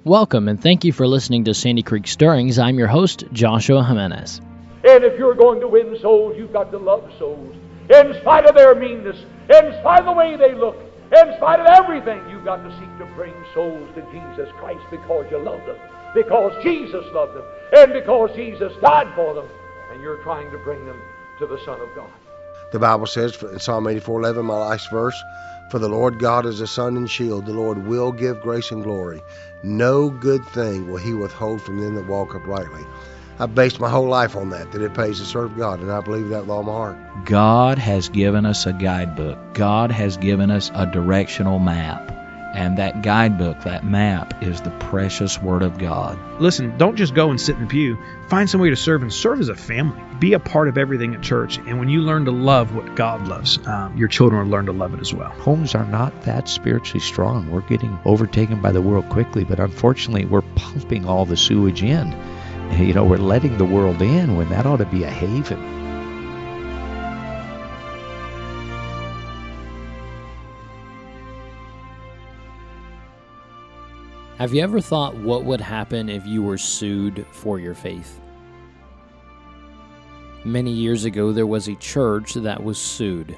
Welcome, and thank you for listening to Sandy Creek Stirrings. I'm your host, Joshua Jimenez. And if you're going to win souls, you've got to love souls. In spite of their meanness, in spite of the way they look, in spite of everything, you've got to seek to bring souls to Jesus Christ because you love them, because Jesus loved them, and because Jesus died for them, and you're trying to bring them to the Son of God. The Bible says in Psalm 84:11, my last verse, "For the Lord God is a sun and shield. The Lord will give grace and glory. No good thing will he withhold from them that walk uprightly." I've based my whole life on that it pays to serve God, and I believe that with all my heart. God has given us a guidebook. God has given us a directional map. And that guidebook, that map, is the precious Word of God. Listen, don't just go and sit in the pew. Find some way to serve, and serve as a family. Be a part of everything at church. And when you learn to love what God loves, your children will learn to love it as well. Homes are not that spiritually strong. We're getting overtaken by the world quickly, but unfortunately, we're pumping all the sewage in. We're letting the world in when that ought to be a haven. Have you ever thought what would happen if you were sued for your faith? Many years ago, there was a church that was sued.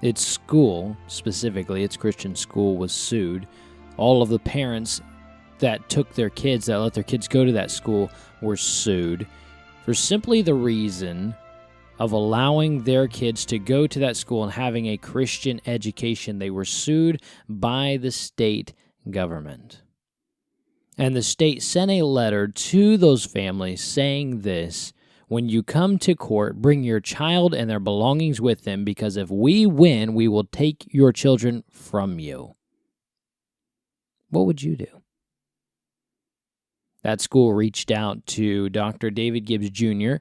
Its school, specifically its Christian school, was sued. All of the parents that took their kids, that let their kids go to that school, were sued for simply the reason of allowing their kids to go to that school and having a Christian education. They were sued by the state government. And the state sent a letter to those families saying this: when you come to court, bring your child and their belongings with them, because if we win, we will take your children from you. What would you do? That school reached out to Dr. David Gibbs Jr.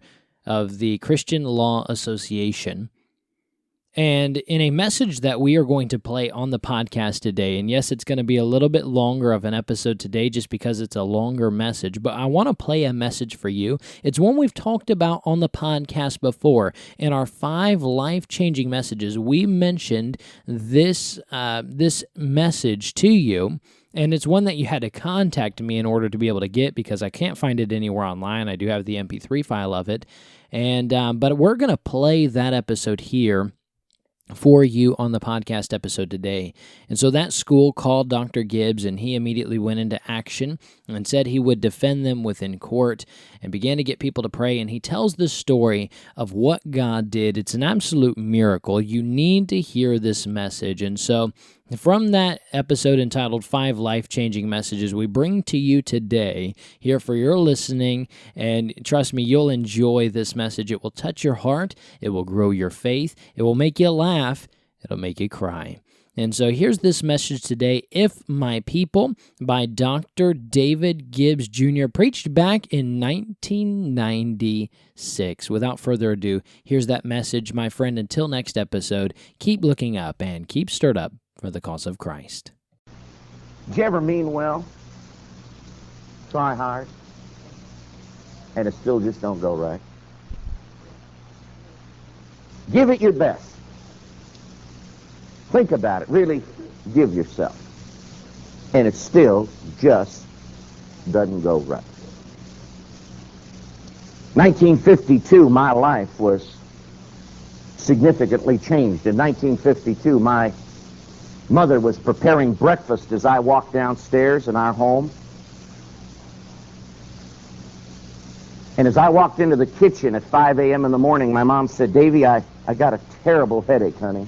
of the Christian Law Association. And in a message that we are going to play on the podcast today, and yes, it's going to be a little bit longer of an episode today just because it's a longer message, but I want to play a message for you. It's one we've talked about on the podcast before. In our 5 life-changing messages, we mentioned this message to you, and it's one that you had to contact me in order to be able to get because I can't find it anywhere online. I do have the MP3 file of it, and but we're going to play that episode here for you on the podcast episode today. And so that school called Dr. Gibbs, and he immediately went into action and said he would defend them within court and began to get people to pray. And he tells the story of what God did. It's an absolute miracle. You need to hear this message. And so from that episode entitled 5 Life-Changing Messages, we bring to you today here for your listening, and trust me, you'll enjoy this message. It will touch your heart, it will grow your faith, it will make you laugh, it'll make you cry. And so here's this message today, If My People, by Dr. David Gibbs Jr., preached back in 1996. Without further ado, here's that message, my friend. Until next episode, keep looking up and keep stirred up for the cause of Christ. Did you ever mean well, try hard, and it still just don't go right? Give it your best. Think about it. Really give yourself. And it still just doesn't go right. 1952, my life was significantly changed. In 1952, my mother was preparing breakfast as I walked downstairs in our home. And as I walked into the kitchen at 5 a.m. in the morning, my mom said, "Davy, I got a terrible headache, honey."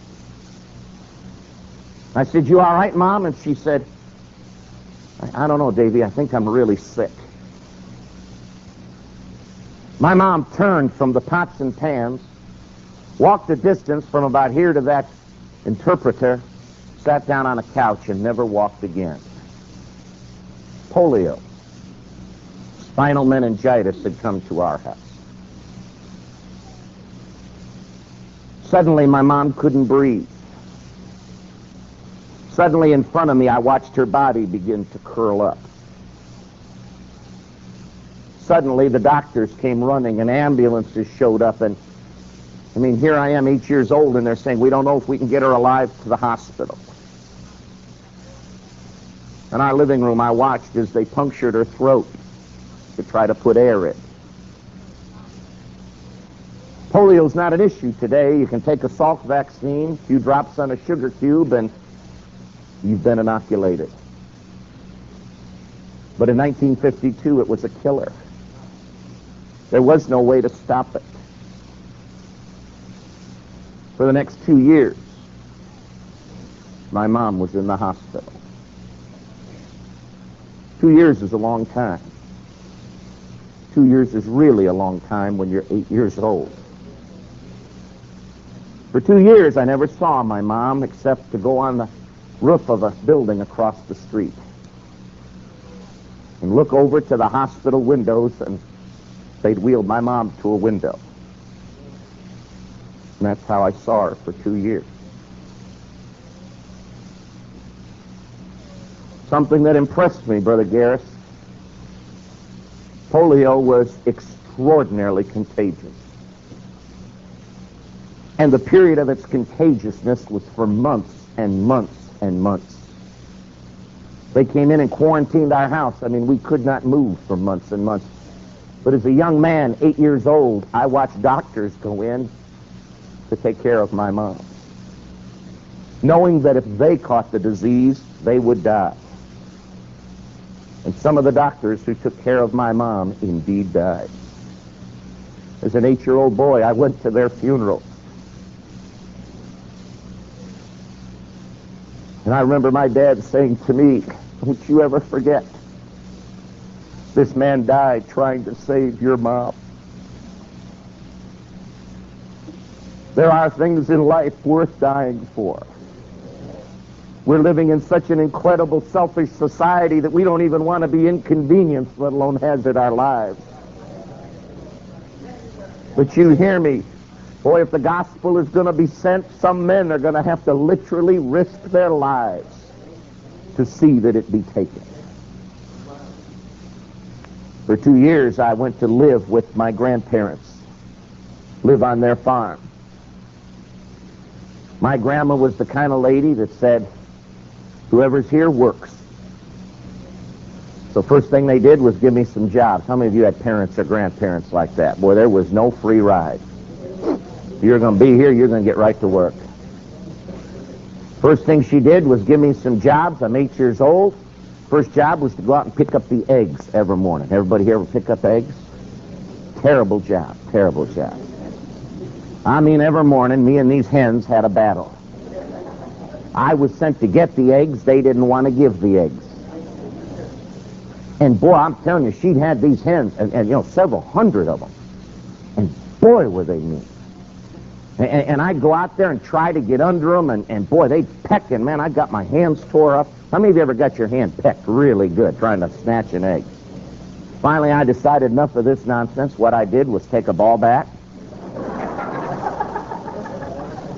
I said, "You all right, Mom?" And she said, I don't know, Davy, I think I'm really sick." My mom turned from the pots and pans, walked the distance from about here to that interpreter, sat down on a couch, and never walked again. Polio, spinal meningitis had come to our house. Suddenly, my mom couldn't breathe. Suddenly, in front of me, I watched her body begin to curl up. Suddenly, the doctors came running, and ambulances showed up, and here I am, 8 years old, and they're saying, "We don't know if we can get her alive to the hospital." In our living room, I watched as they punctured her throat to try to put air in. Polio's not an issue today. You can take a Salk vaccine, a few drops on a sugar cube, and you've been inoculated. But in 1952, it was a killer. There was no way to stop it. For the next 2 years, my mom was in the hospital. 2 years is a long time. 2 years is really a long time when you're 8 years old. For 2 years, I never saw my mom except to go on the roof of a building across the street and look over to the hospital windows, and they'd wheeled my mom to a window. And that's how I saw her for 2 years. Something that impressed me, Brother Garris, polio was extraordinarily contagious. And the period of its contagiousness was for months and months and months. They came in and quarantined our house. I mean, we could not move for months and months. But as a young man, 8 years old, I watched doctors go in to take care of my mom, knowing that if they caught the disease, they would die. And some of the doctors who took care of my mom indeed died. As an 8-year-old boy, I went to their funeral. And I remember my dad saying to me, "Don't you ever forget, this man died trying to save your mom." There are things in life worth dying for. We're living in such an incredible, selfish society that we don't even want to be inconvenienced, let alone hazard our lives. But you hear me. Boy, if the gospel is going to be sent, some men are going to have to literally risk their lives to see that it be taken. For 2 years, I went to live with my grandparents, live on their farm. My grandma was the kind of lady that said, "Whoever's here works." So first thing they did was give me some jobs. How many of you had parents or grandparents like that? Boy, there was no free ride. If you're going to be here, you're going to get right to work. First thing she did was give me some jobs. I'm 8 years old. First job was to go out and pick up the eggs every morning. Everybody here ever pick up eggs? Terrible job, terrible job. I mean, every morning, me and these hens had a battle. I was sent to get the eggs. They didn't want to give the eggs. And boy, I'm telling you, she'd had these hens, and you know, several hundred of them. And boy, were they mean. And I'd go out there and try to get under them, and boy, they'd peck, and man, I got my hands tore up. How many of you ever got your hand pecked really good trying to snatch an egg? Finally, I decided enough of this nonsense. What I did was take a ball bat,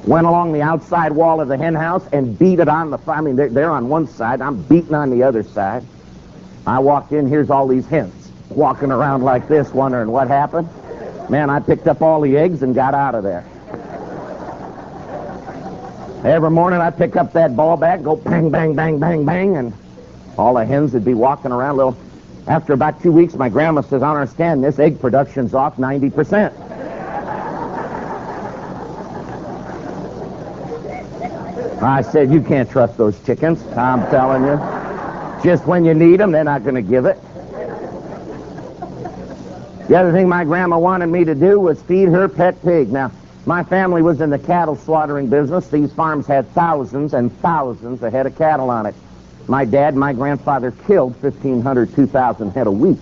went along the outside wall of the hen house and beat it on the, I mean, they're on one side, I'm beating on the other side. I walked in, here's all these hens walking around like this, wondering what happened. Man, I picked up all the eggs and got out of there. Every morning I pick up that ball bat, go bang, bang, bang, bang, bang, and all the hens would be walking around. Little. After about 2 weeks, my grandma says, "I don't understand, this egg production's off 90%. I said, "You can't trust those chickens, I'm telling you. Just when you need them, they're not going to give it." The other thing my grandma wanted me to do was feed her pet pig. Now, my family was in the cattle slaughtering business. These farms had thousands and thousands of head of cattle on it. My dad and my grandfather killed 1,500, 2,000 head a week.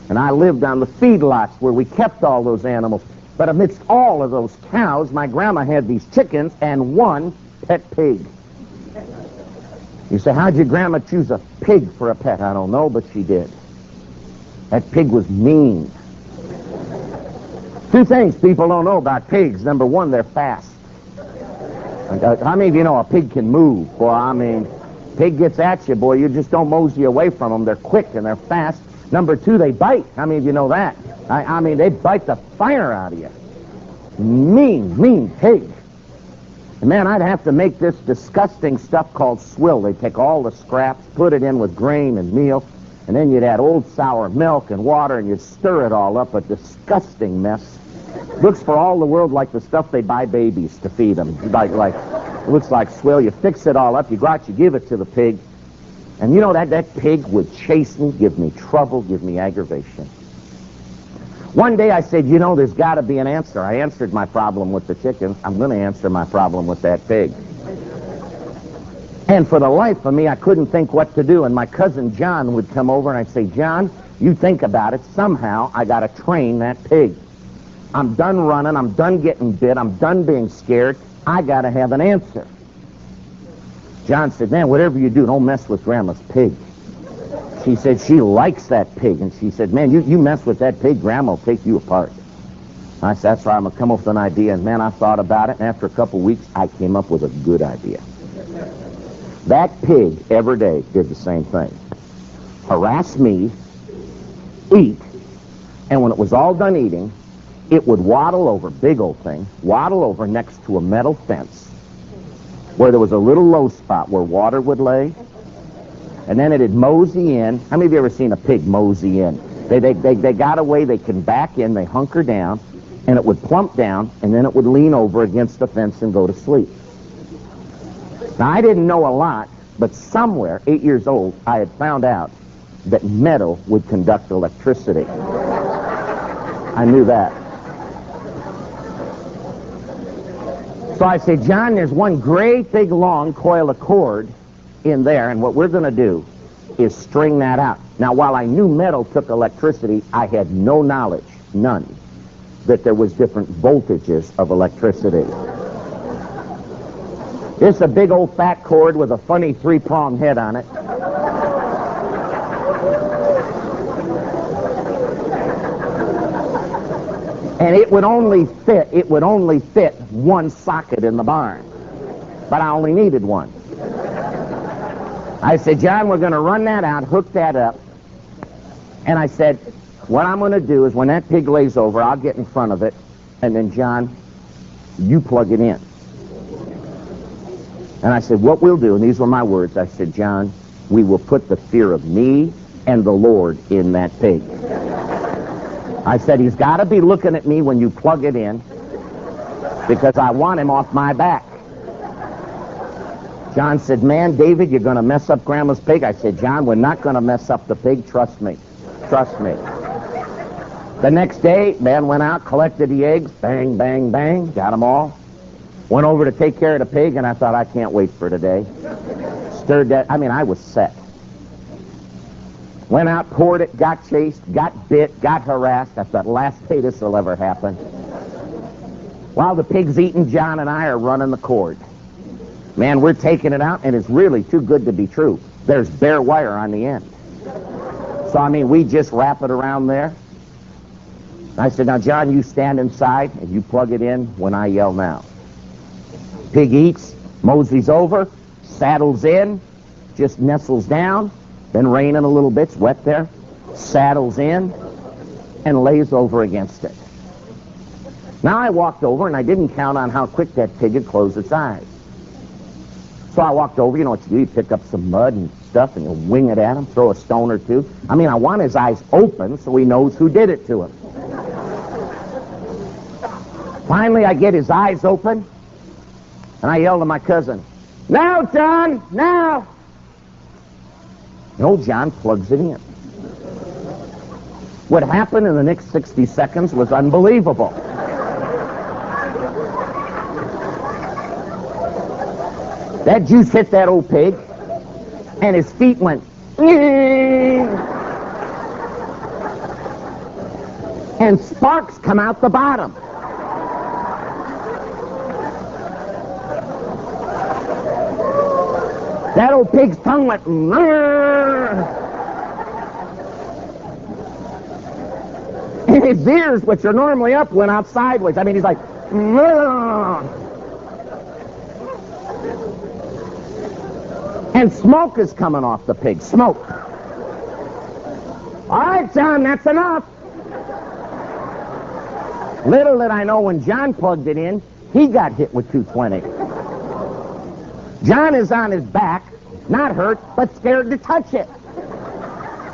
And I lived on the feedlots where we kept all those animals. But amidst all of those cows, my grandma had these chickens and one pet pig. You say, how'd your grandma choose a pig for a pet? I don't know, but she did. That pig was mean. Two things people don't know about pigs. Number one, they're fast. How many of you know a pig can move? Boy, I mean, pig gets at you, boy, you just don't mosey away from them. They're quick and they're fast. Number two, they bite. How many of you know that? I mean, they bite the fire out of you. Mean, mean pig. And man, I'd have to make this disgusting stuff called swill. They'd take all the scraps, put it in with grain and meal, and then you'd add old sour milk and water, and you'd stir it all up, a disgusting mess. Looks for all the world like the stuff they buy babies to feed them. Like it looks like swill. You fix it all up, you go out, you give it to the pig, and you know that pig would chase me, give me trouble, give me aggravation. One day I said, you know, there's got to be an answer. I answered my problem with the chicken. I'm going to answer my problem with that pig. And for the life of me, I couldn't think what to do. And my cousin John would come over, and I'd say, John, you think about it. Somehow I got to train that pig. I'm done running. I'm done getting bit. I'm done being scared. I got to have an answer. John said, man, whatever you do, don't mess with Grandma's pig. She said she likes that pig. And she said, man, you mess with that pig, Grandma will take you apart. I said, that's right, I'm going to come up with an idea. And man, I thought about it, and after a couple weeks, I came up with a good idea. That pig every day did the same thing. Harass me, eat, and when it was all done eating, it would waddle over, big old thing, waddle over next to a metal fence where there was a little low spot where water would lay, and then it'd mosey in. How many of you ever seen a pig mosey in? They got away, they can back in, they hunker down, and it would plump down, and then it would lean over against the fence and go to sleep. Now, I didn't know a lot, but somewhere, 8 years old, I had found out that metal would conduct electricity. I knew that. So I said, John, there's one great big long coil of cord in there, and what we're going to do is string that out. Now, while I knew metal took electricity, I had no knowledge, none, that there was different voltages of electricity. It's a big old fat cord with a funny three-pronged head on it. And it would only fit one socket in the barn. But I only needed one. I said, John, we're going to run that out, hook that up. And I said, what I'm going to do is when that pig lays over, I'll get in front of it, and then, John, you plug it in. And I said, what we'll do, and these were my words, I said, John, we will put the fear of me and the Lord in that pig. I said, he's got to be looking at me when you plug it in, because I want him off my back. John said, man, David, you're going to mess up Grandma's pig. I said, John, we're not going to mess up the pig. Trust me. Trust me. The next day, man went out, collected the eggs, bang, bang, bang, got them all. Went over to take care of the pig, and I thought, I can't wait for today. Stirred that. I mean, I was set. Went out, poured it, got chased, got bit, got harassed. I thought, last day this will ever happen. While the pig's eating, John and I are running the cord. Man, we're taking it out, and it's really too good to be true. There's bare wire on the end. So, I mean, we just wrap it around there. I said, now, John, you stand inside, and you plug it in when I yell now. Pig eats, moseys over, saddles in, just nestles down, then raining a little bit, it's wet there, saddles in, and lays over against it. Now I walked over, and I didn't count on how quick that pig had closed its eyes. So I walked over, you know what you do, you pick up some mud and stuff, and you wing it at him, throw a stone or two. I mean, I want his eyes open so he knows who did it to him. Finally, I get his eyes open, and I yell to my cousin, now, John, now! And old John plugs it in. What happened in the next 60 seconds was unbelievable. That juice hit that old pig, and his feet went, and sparks come out the bottom. That old pig's tongue went, and his ears, which are normally up, went out sideways. I mean, he's like, and smoke is coming off the pig. Smoke. All right, John, that's enough. Little did I know when John plugged it in, he got hit with 220. John is on his back, not hurt, but scared to touch it.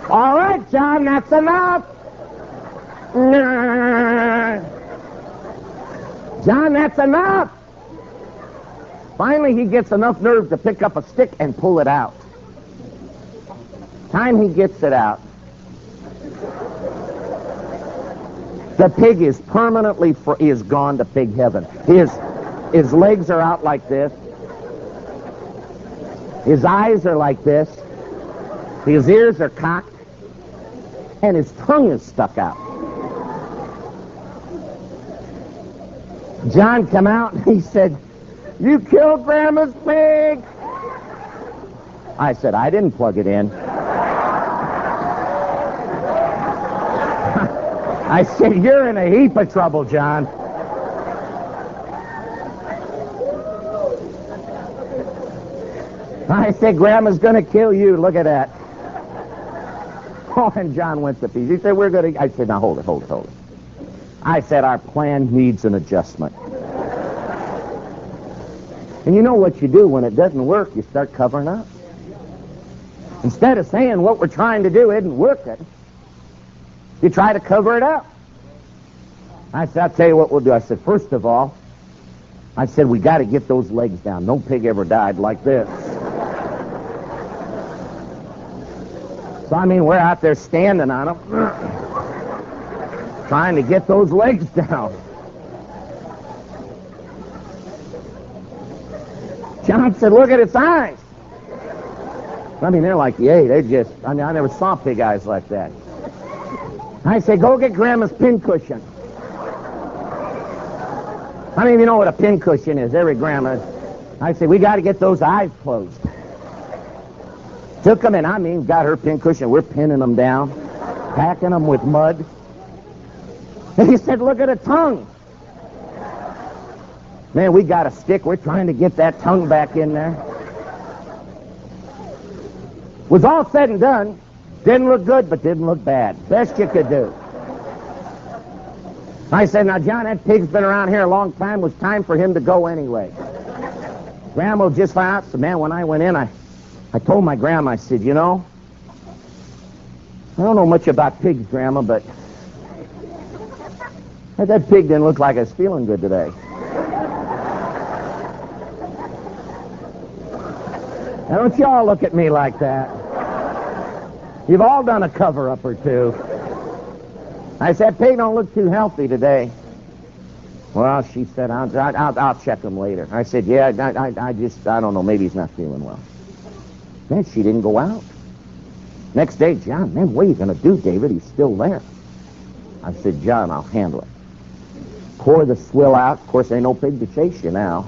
All right, John, that's enough. John, that's enough. Finally, he gets enough nerve to pick up a stick and pull it out. Time he gets it out, the pig is permanently is gone to pig heaven. His legs are out like this. His eyes are like this. His ears are cocked. And his tongue is stuck out. John came out and he said, "You killed Grandma's pig." I said, "I didn't plug it in." I said, "You're in a heap of trouble, John." I said, "Grandma's going to kill you. Look at that." Oh, and John went to pieces. He said, "We're going to..." I said, "Now, hold it. I said, "Our plan needs an adjustment." And you know what you do when it doesn't work? You start covering up. Instead of saying what we're trying to do isn't working, you try to cover it up. I said, "I'll tell you what we'll do." I said, "First of all," I said, "we got to get those legs down. No pig ever died like this." So, I mean, we're out there standing on them, trying to get those legs down. John said, "Look at its eyes." I mean, they're like, yay, I never saw pig eyes like that. I said, "Go get Grandma's pincushion." I mean, you know what a pincushion is, every grandma. I said, "We got to get those eyes closed." Took them and, got her pincushion. We're pinning them down, packing them with mud. And he said, "Look at the tongue." Man, we got a stick. We're trying to get that tongue back in there. Was all said and done. Didn't look good, but didn't look bad. Best you could do. I said, "Now, John, that pig's been around here a long time. It was time for him to go anyway." Grandma just found out. So, man, when I went in, I told my grandma, I said, "You know, I don't know much about pigs, Grandma, but that pig didn't look like it was feeling good today." Now, don't you all look at me like that. You've all done a cover-up or two. I said, "Pig don't look too healthy today." Well, she said, I'll check him later. I said, "Yeah, I don't know, maybe he's not feeling well." Then she didn't go out. Next day, "John, man, what are you going to do, David? He's still there." I said, "John, I'll handle it. Pour the swill out." Of course, ain't no pig to chase you now.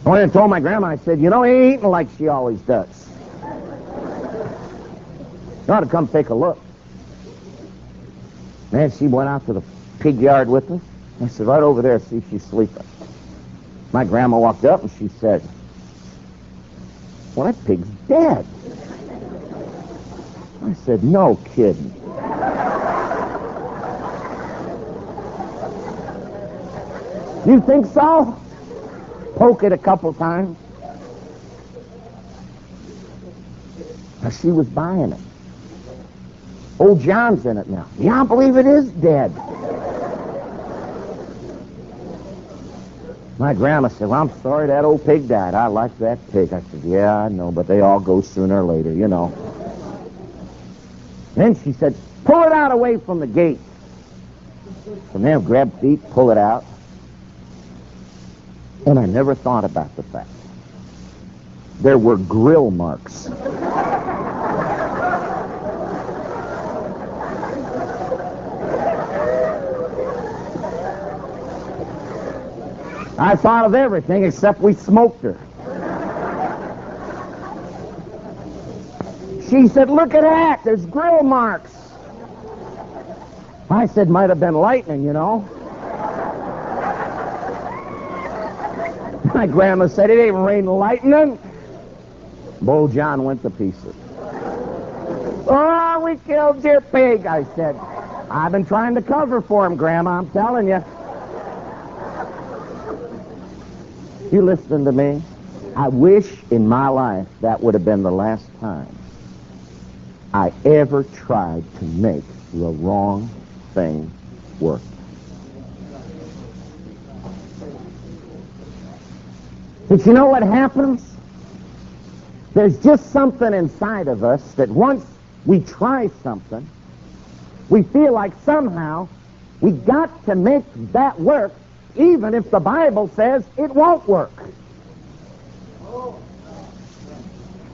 I went and told my grandma, I said, "You know, he ain't eating like she always does. You ought to come take a look." Man, she went out to the pig yard with me. I said, "Right over there, see if she's sleeping." My grandma walked up and she said, "Well, that pig's dead." I said, "No kidding." "You think so?" Poke it a couple times. Now, she was buying it. Old John's in it now. "Yeah, I believe it is dead." My grandma said, "Well, I'm sorry that old pig died. I like that pig." I said, "Yeah, I know, but they all go sooner or later, you know." Then she said, "Pull it out away from the gate." So man, grab feet, pull it out. And I never thought about the fact there were grill marks. I thought of everything except we smoked her. She said, "Look at that, there's grill marks." I said, "Might have been lightning, you know." My grandma said, "It ain't raining lightning." Bo John went to pieces. "Oh, we killed your pig," I said. "I've been trying to cover for him, Grandma, I'm telling you." You listening to me? I wish in my life that would have been the last time I ever tried to make the wrong thing work. But you know what happens? There's just something inside of us that once we try something, we feel like somehow we got to make that work, even if the Bible says it won't work.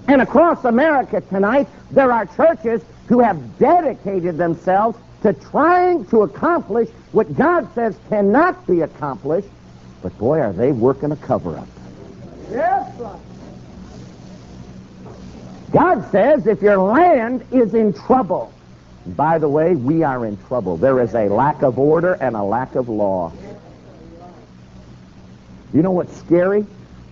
And across America tonight, there are churches who have dedicated themselves to trying to accomplish what God says cannot be accomplished, but boy, are they working a cover-up. Yes, sir. God says if your land is in trouble, by the way, we are in trouble. There is a lack of order and a lack of law. You know what's scary?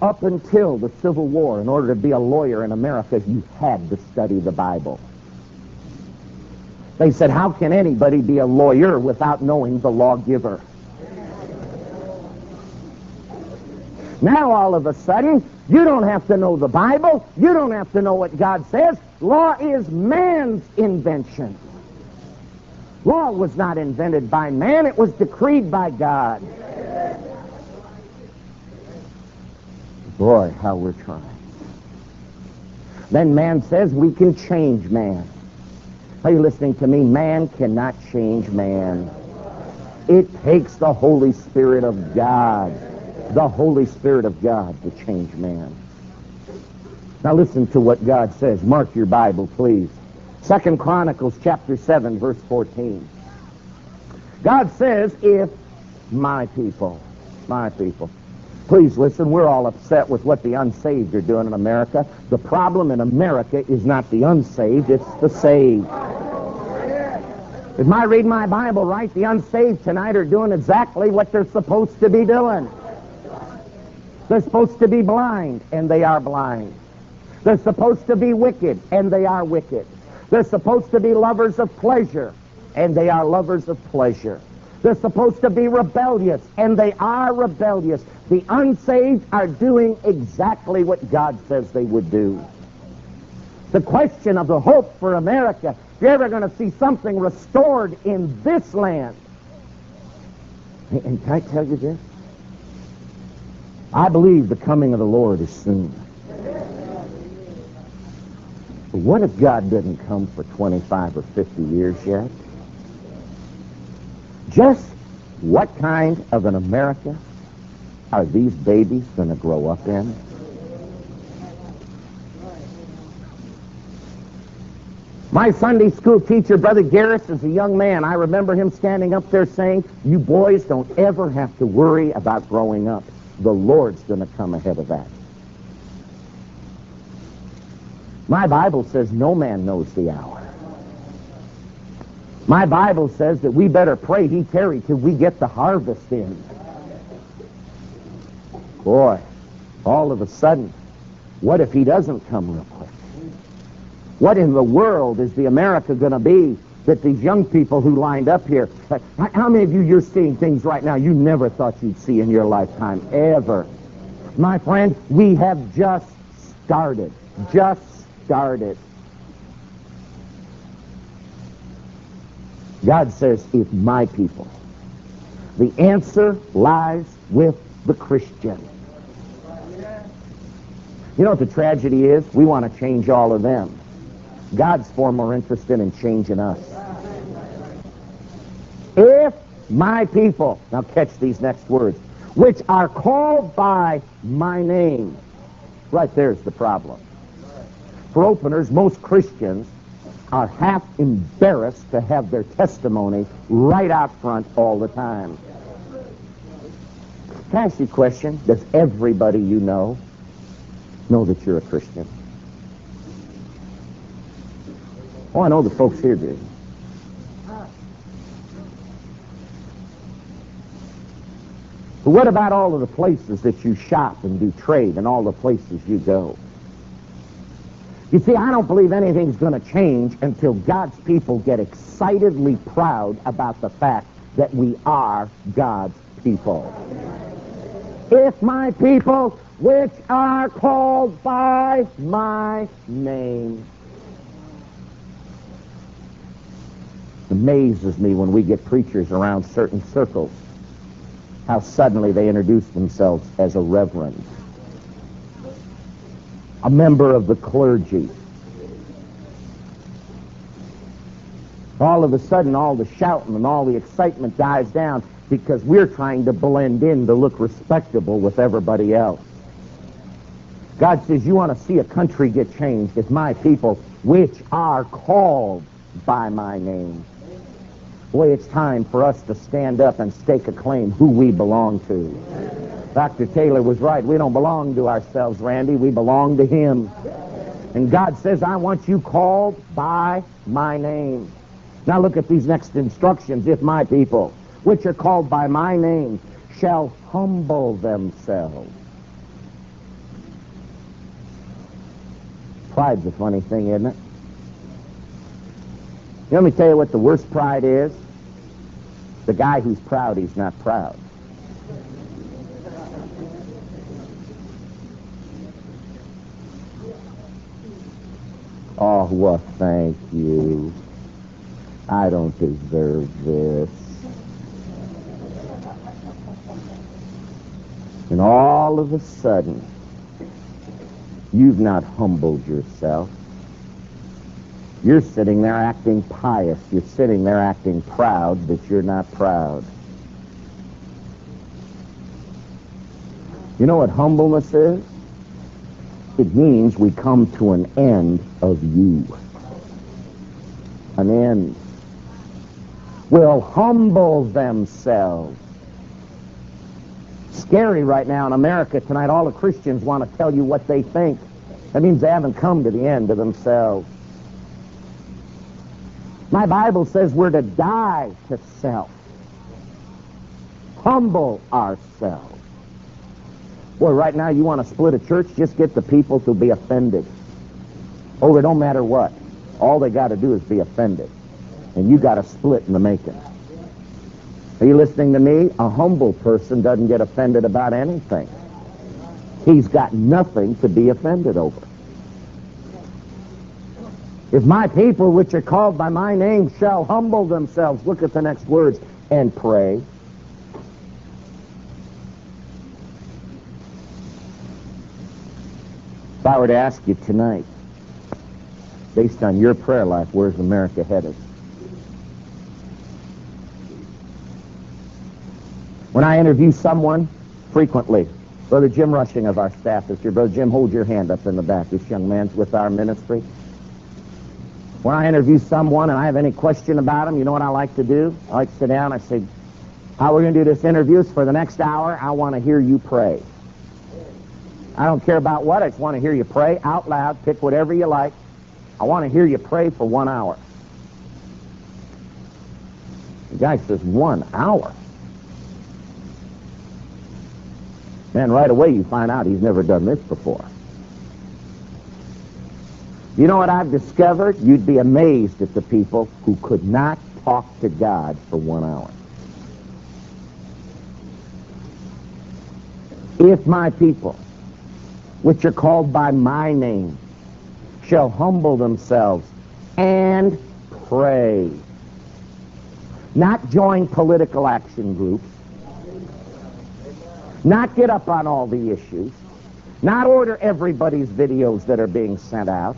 Up until the Civil War, in order to be a lawyer in America, you had to study the Bible. They said, how can anybody be a lawyer without knowing the lawgiver? Now, all of a sudden, you don't have to know the Bible. You don't have to know what God says. Law is man's invention. Law was not invented by man. It was decreed by God. Boy, how we're trying. Then man says we can change man. Are you listening to me? Man cannot change man. It takes the Holy Spirit of God, the Holy Spirit of God, to change man. Now listen to what God says. Mark your Bible, please. 2 Chronicles chapter 7, verse 14. God says, if my people, please listen, we're all upset with what the unsaved are doing in America. The problem in America is not the unsaved, it's the saved. If I read my Bible right, the unsaved tonight are doing exactly what they're supposed to be doing. They're supposed to be blind, and they are blind. They're supposed to be wicked, and they are wicked. They're supposed to be lovers of pleasure, and they are lovers of pleasure. They're supposed to be rebellious, and they are rebellious. The unsaved are doing exactly what God says they would do. The question of the hope for America, if you're ever going to see something restored in this land, and can I tell you this? I believe the coming of the Lord is soon. But what if God didn't come for 25 or 50 years yet? Just what kind of an America are these babies going to grow up in? My Sunday school teacher, Brother Garris, is a young man. I remember him standing up there saying, you boys don't ever have to worry about growing up. The Lord's going to come ahead of that. My Bible says no man knows the hour. My Bible says that we better pray he tarry till we get the harvest in. Boy, all of a sudden, what if he doesn't come real quick? What in the world is the America going to be that these young people who lined up here, how many of you're seeing things right now you never thought you'd see in your lifetime, ever? My friend, we have just started. Just started. God says, if my people, the answer lies with the Christian. You know what the tragedy is? We want to change all of them. God's far more interested in changing us. If my people, now catch these next words, which are called by my name. Right there's the problem. For openers, most Christians are half embarrassed to have their testimony right out front all the time. Can I ask you a question? Does everybody you know that you're a Christian? Oh, I know the folks here do. But what about all of the places that you shop and do trade and all the places you go? You see, I don't believe anything's going to change until God's people get excitedly proud about the fact that we are God's people. If my people, which are called by my name. It amazes me when we get preachers around certain circles, how suddenly they introduce themselves as a reverend, a member of the clergy. All of a sudden, all the shouting and all the excitement dies down because we're trying to blend in to look respectable with everybody else. God says, you want to see a country get changed? It's my people, which are called by my name. Boy, it's time for us to stand up and stake a claim who we belong to. Dr. Taylor was right. We don't belong to ourselves, Randy. We belong to Him. And God says, I want you called by my name. Now look at these next instructions. If my people, which are called by my name, shall humble themselves. Pride's a funny thing, isn't it? Let me tell you what the worst pride is. The guy who's proud, he's not proud. Oh, well, thank you. I don't deserve this. And all of a sudden, you've not humbled yourself. You're sitting there acting pious. You're sitting there acting proud, but you're not proud. You know what humbleness is? It means we come to an end of you. An end. Will humble themselves. Scary right now in America tonight. All the Christians want to tell you what they think. That means they haven't come to the end of themselves. My Bible says we're to die to self. Humble ourselves. Boy, right now you want to split a church, just get the people to be offended. Oh, it don't matter what. All they got to do is be offended. And you got to split in the making. Are you listening to me? A humble person doesn't get offended about anything. He's got nothing to be offended over. If my people, which are called by my name, shall humble themselves, look at the next words, and pray. If I were to ask you tonight, based on your prayer life, where's America headed? When I interview someone, frequently, Brother Jim Rushing of our staff is here. Brother Jim, hold your hand up in the back. This young man's with our ministry. When I interview someone and I have any question about them, you know what I like to do? I like to sit down. I say, how we're going to do this interview is for the next hour, I want to hear you pray. I don't care about what. I just want to hear you pray out loud. Pick whatever you like. I want to hear you pray for 1 hour. The guy says, 1 hour? Man, right away you find out he's never done this before. You know what I've discovered? You'd be amazed at the people who could not talk to God for 1 hour. If my people, which are called by my name, shall humble themselves and pray. Not join political action groups. Not get up on all the issues. Not order everybody's videos that are being sent out.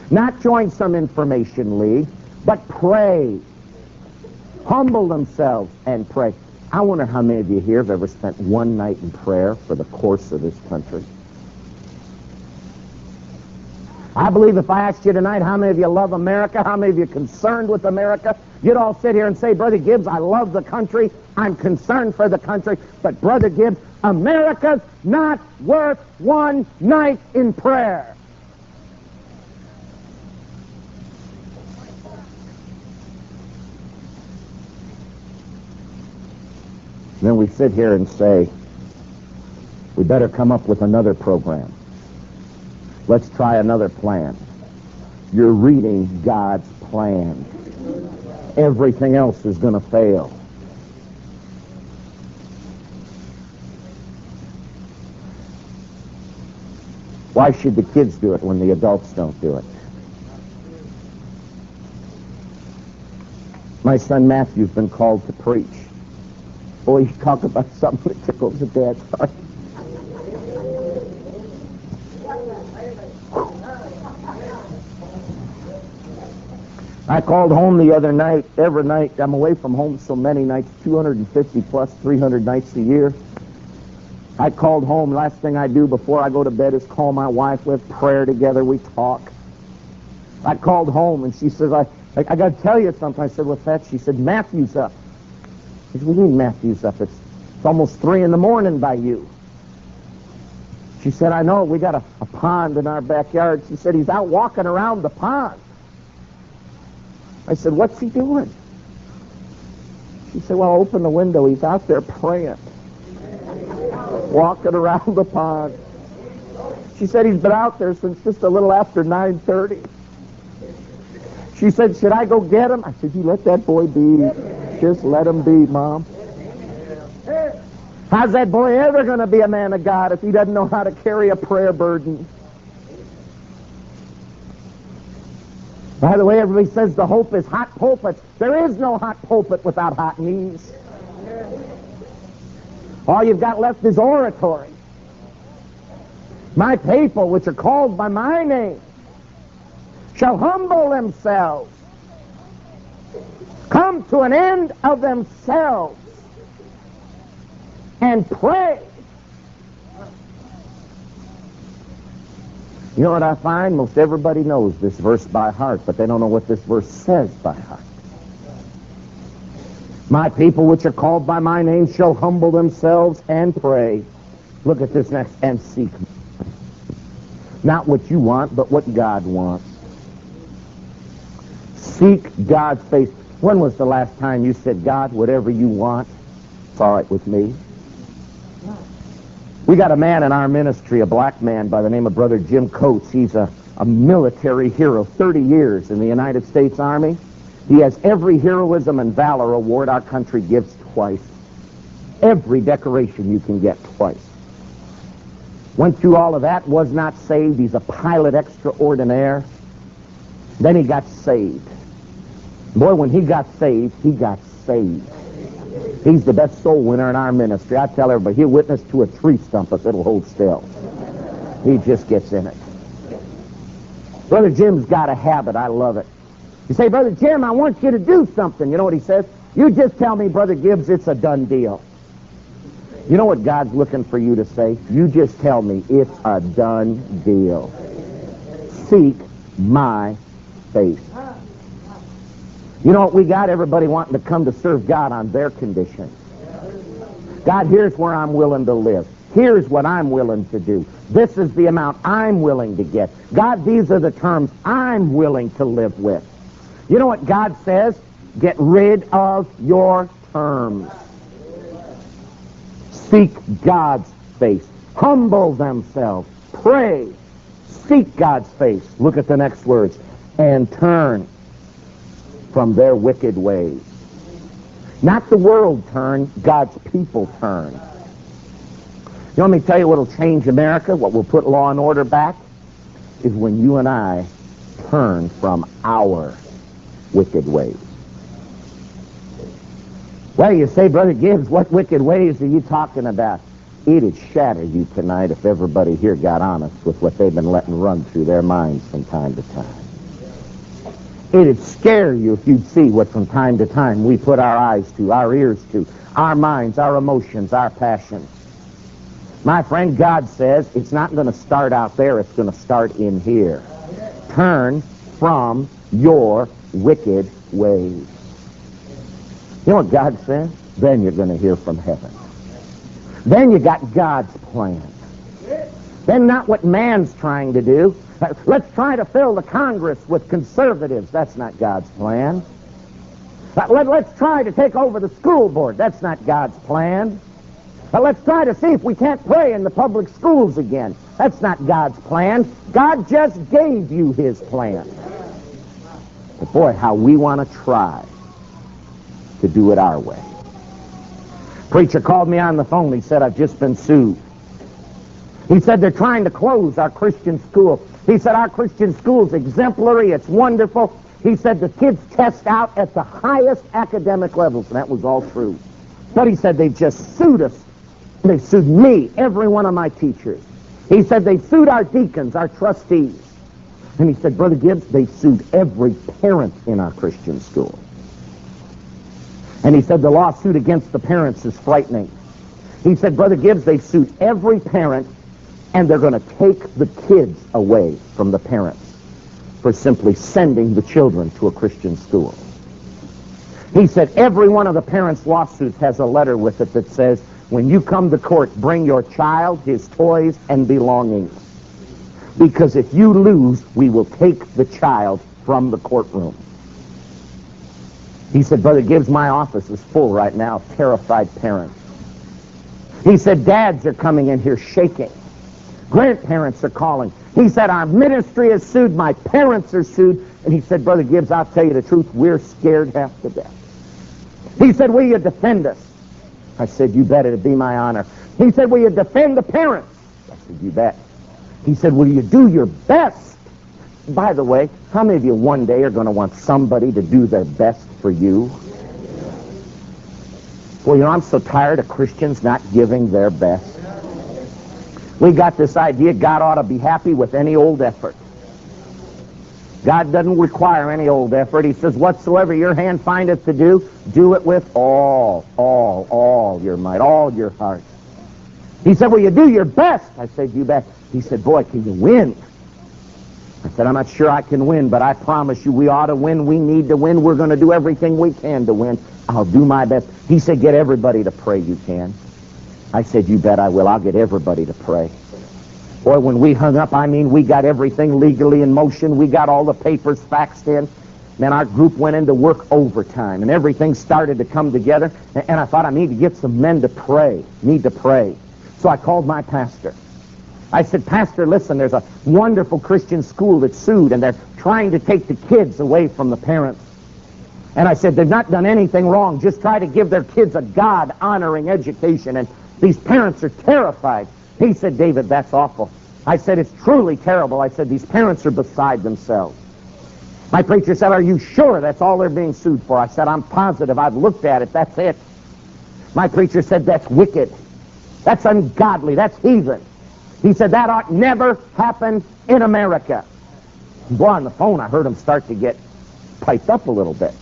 Not join some information league, but pray. Humble themselves and pray. I wonder how many of you here have ever spent one night in prayer for the course of this country. I believe if I asked you tonight how many of you love America, how many of you are concerned with America, you'd all sit here and say, Brother Gibbs, I love the country, I'm concerned for the country, but Brother Gibbs, America's not worth one night in prayer. Then we sit here and say, we better come up with another program. Let's try another plan. You're reading God's plan. Everything else is going to fail. Why should the kids do it when the adults don't do it? My son Matthew's been called to preach. Boy, you talk about something that tickles a dad's heart. I called home the other night. Every night, I'm away from home so many nights, 250 plus 300 nights a year. I called home. Last thing I do before I go to bed is call my wife. We have prayer together. We talk. I called home, and she says, I got to tell you something. I said, what's that? She said, Matthew's up. I said, what do you mean Matthew's up? It's almost 3 in the morning by you. She said, I know. We got a pond in our backyard. She said, he's out walking around the pond. I said, what's he doing? She said, well, open the window. He's out there praying. Walking around the pond. She said he's been out there since just a little after 9:30. She said, should I go get him? I said, you let that boy be. Just let him be, Mom. How's that boy ever going to be a man of God if he doesn't know how to carry a prayer burden? By the way, everybody says the hope is hot pulpits. There is no hot pulpit without hot knees. All you've got left is oratory. My people, which are called by my name, shall humble themselves, come to an end of themselves, and pray. You know what I find? Most everybody knows this verse by heart, but they don't know what this verse says by heart. My people which are called by my name shall humble themselves and pray. Look at this next. And seek. Not what you want, but what God wants. Seek God's face. When was the last time you said, God, whatever you want, it's all right with me? We got a man in our ministry, a black man by the name of Brother Jim Coates. He's a military hero, 30 years in the United States Army. He has every heroism and valor award our country gives twice. Every decoration you can get twice. Went through all of that, was not saved. He's a pilot extraordinaire. Then he got saved. Boy, when he got saved, he got saved. He's the best soul winner in our ministry. I tell everybody, he'll witness to a tree stump if it'll hold still. He just gets in it. Brother Jim's got a habit. I love it. You say, Brother Jim, I want you to do something. You know what he says? You just tell me, Brother Gibbs, it's a done deal. You know what God's looking for you to say? You just tell me it's a done deal. Seek my face. You know what we got? Everybody wanting to come to serve God on their conditions. God, here's where I'm willing to live. Here's what I'm willing to do. This is the amount I'm willing to get. God, these are the terms I'm willing to live with. You know what God says? Get rid of your terms. Seek God's face. Humble themselves. Pray. Seek God's face. Look at the next words. And turn from their wicked ways. Not the world turn, God's people turn. You want me to tell you what will change America, what will put law and order back? Is when you and I turn from our wicked ways. Well, you say, Brother Gibbs, what wicked ways are you talking about? It'd shatter you tonight if everybody here got honest with what they've been letting run through their minds from time to time. It'd scare you if you'd see what from time to time we put our eyes to, our ears to, our minds, our emotions, our passions. My friend, God says it's not going to start out there, it's going to start in here. Turn from your wicked ways. You know what God says? Then you're going to hear from heaven. Then you got God's plan. Then not what man's trying to do. Let's try to fill the Congress with conservatives. That's not God's plan. Let's try to take over the school board. That's not God's plan. Let's try to see if we can't pray in the public schools again. That's not God's plan. God just gave you his plan. But boy, how we want to try to do it our way. Preacher called me on the phone. He said, I've just been sued. He said they're trying to close our Christian school. He said our Christian school's exemplary, it's wonderful. He said the kids test out at the highest academic levels, and that was all true. But he said they've just sued us. They sued me, every one of my teachers. He said they sued our deacons, our trustees. And he said, Brother Gibbs, they sued every parent in our Christian school. And he said the lawsuit against the parents is frightening. He said, Brother Gibbs, they sued every parent, and they're going to take the kids away from the parents for simply sending the children to a Christian school. He said every one of the parents' lawsuits has a letter with it that says, when you come to court, bring your child, his toys, and belongings. Because if you lose, we will take the child from the courtroom. He said, Brother Gibbs, my office is full right now of terrified parents. He said, dads are coming in here shaking. Grandparents are calling. He said, our ministry is sued, my parents are sued. And he said, Brother Gibbs, I'll tell you the truth, we're scared half to death. He said, will you defend us? I said, you bet, it'd be my honor. He said, will you defend the parents? I said, you bet. He said, will you do your best? By the way, how many of you one day are going to want somebody to do their best for you? Well, you know, I'm so tired of Christians not giving their best. We got this idea God ought to be happy with any old effort. God doesn't require any old effort. He says, whatsoever your hand findeth to do, do it with all your might, all your heart. He said, will you do your best? I said, you bet. He said, boy, can you win? I said, I'm not sure I can win, but I promise you we ought to win. We need to win. We're going to do everything we can to win. I'll do my best. He said, get everybody to pray you can. I said, you bet I will. I'll get everybody to pray. Boy, when we hung up, I mean, we got everything legally in motion. We got all the papers faxed in. Man, our group went into work overtime, and everything started to come together. And I thought, I need to get some men to pray. Need to pray. So I called my pastor. I said, Pastor, listen, there's a wonderful Christian school that's sued, and they're trying to take the kids away from the parents. And I said, they've not done anything wrong. Just try to give their kids a God-honoring education. And these parents are terrified. He said, David, that's awful. I said, it's truly terrible. I said, these parents are beside themselves. My preacher said, are you sure that's all they're being sued for? I said, I'm positive. I've looked at it. That's it. My preacher said, that's wicked. That's ungodly. That's heathen. He said, that ought never happen in America. Boy, on the phone, I heard him start to get piped up a little bit.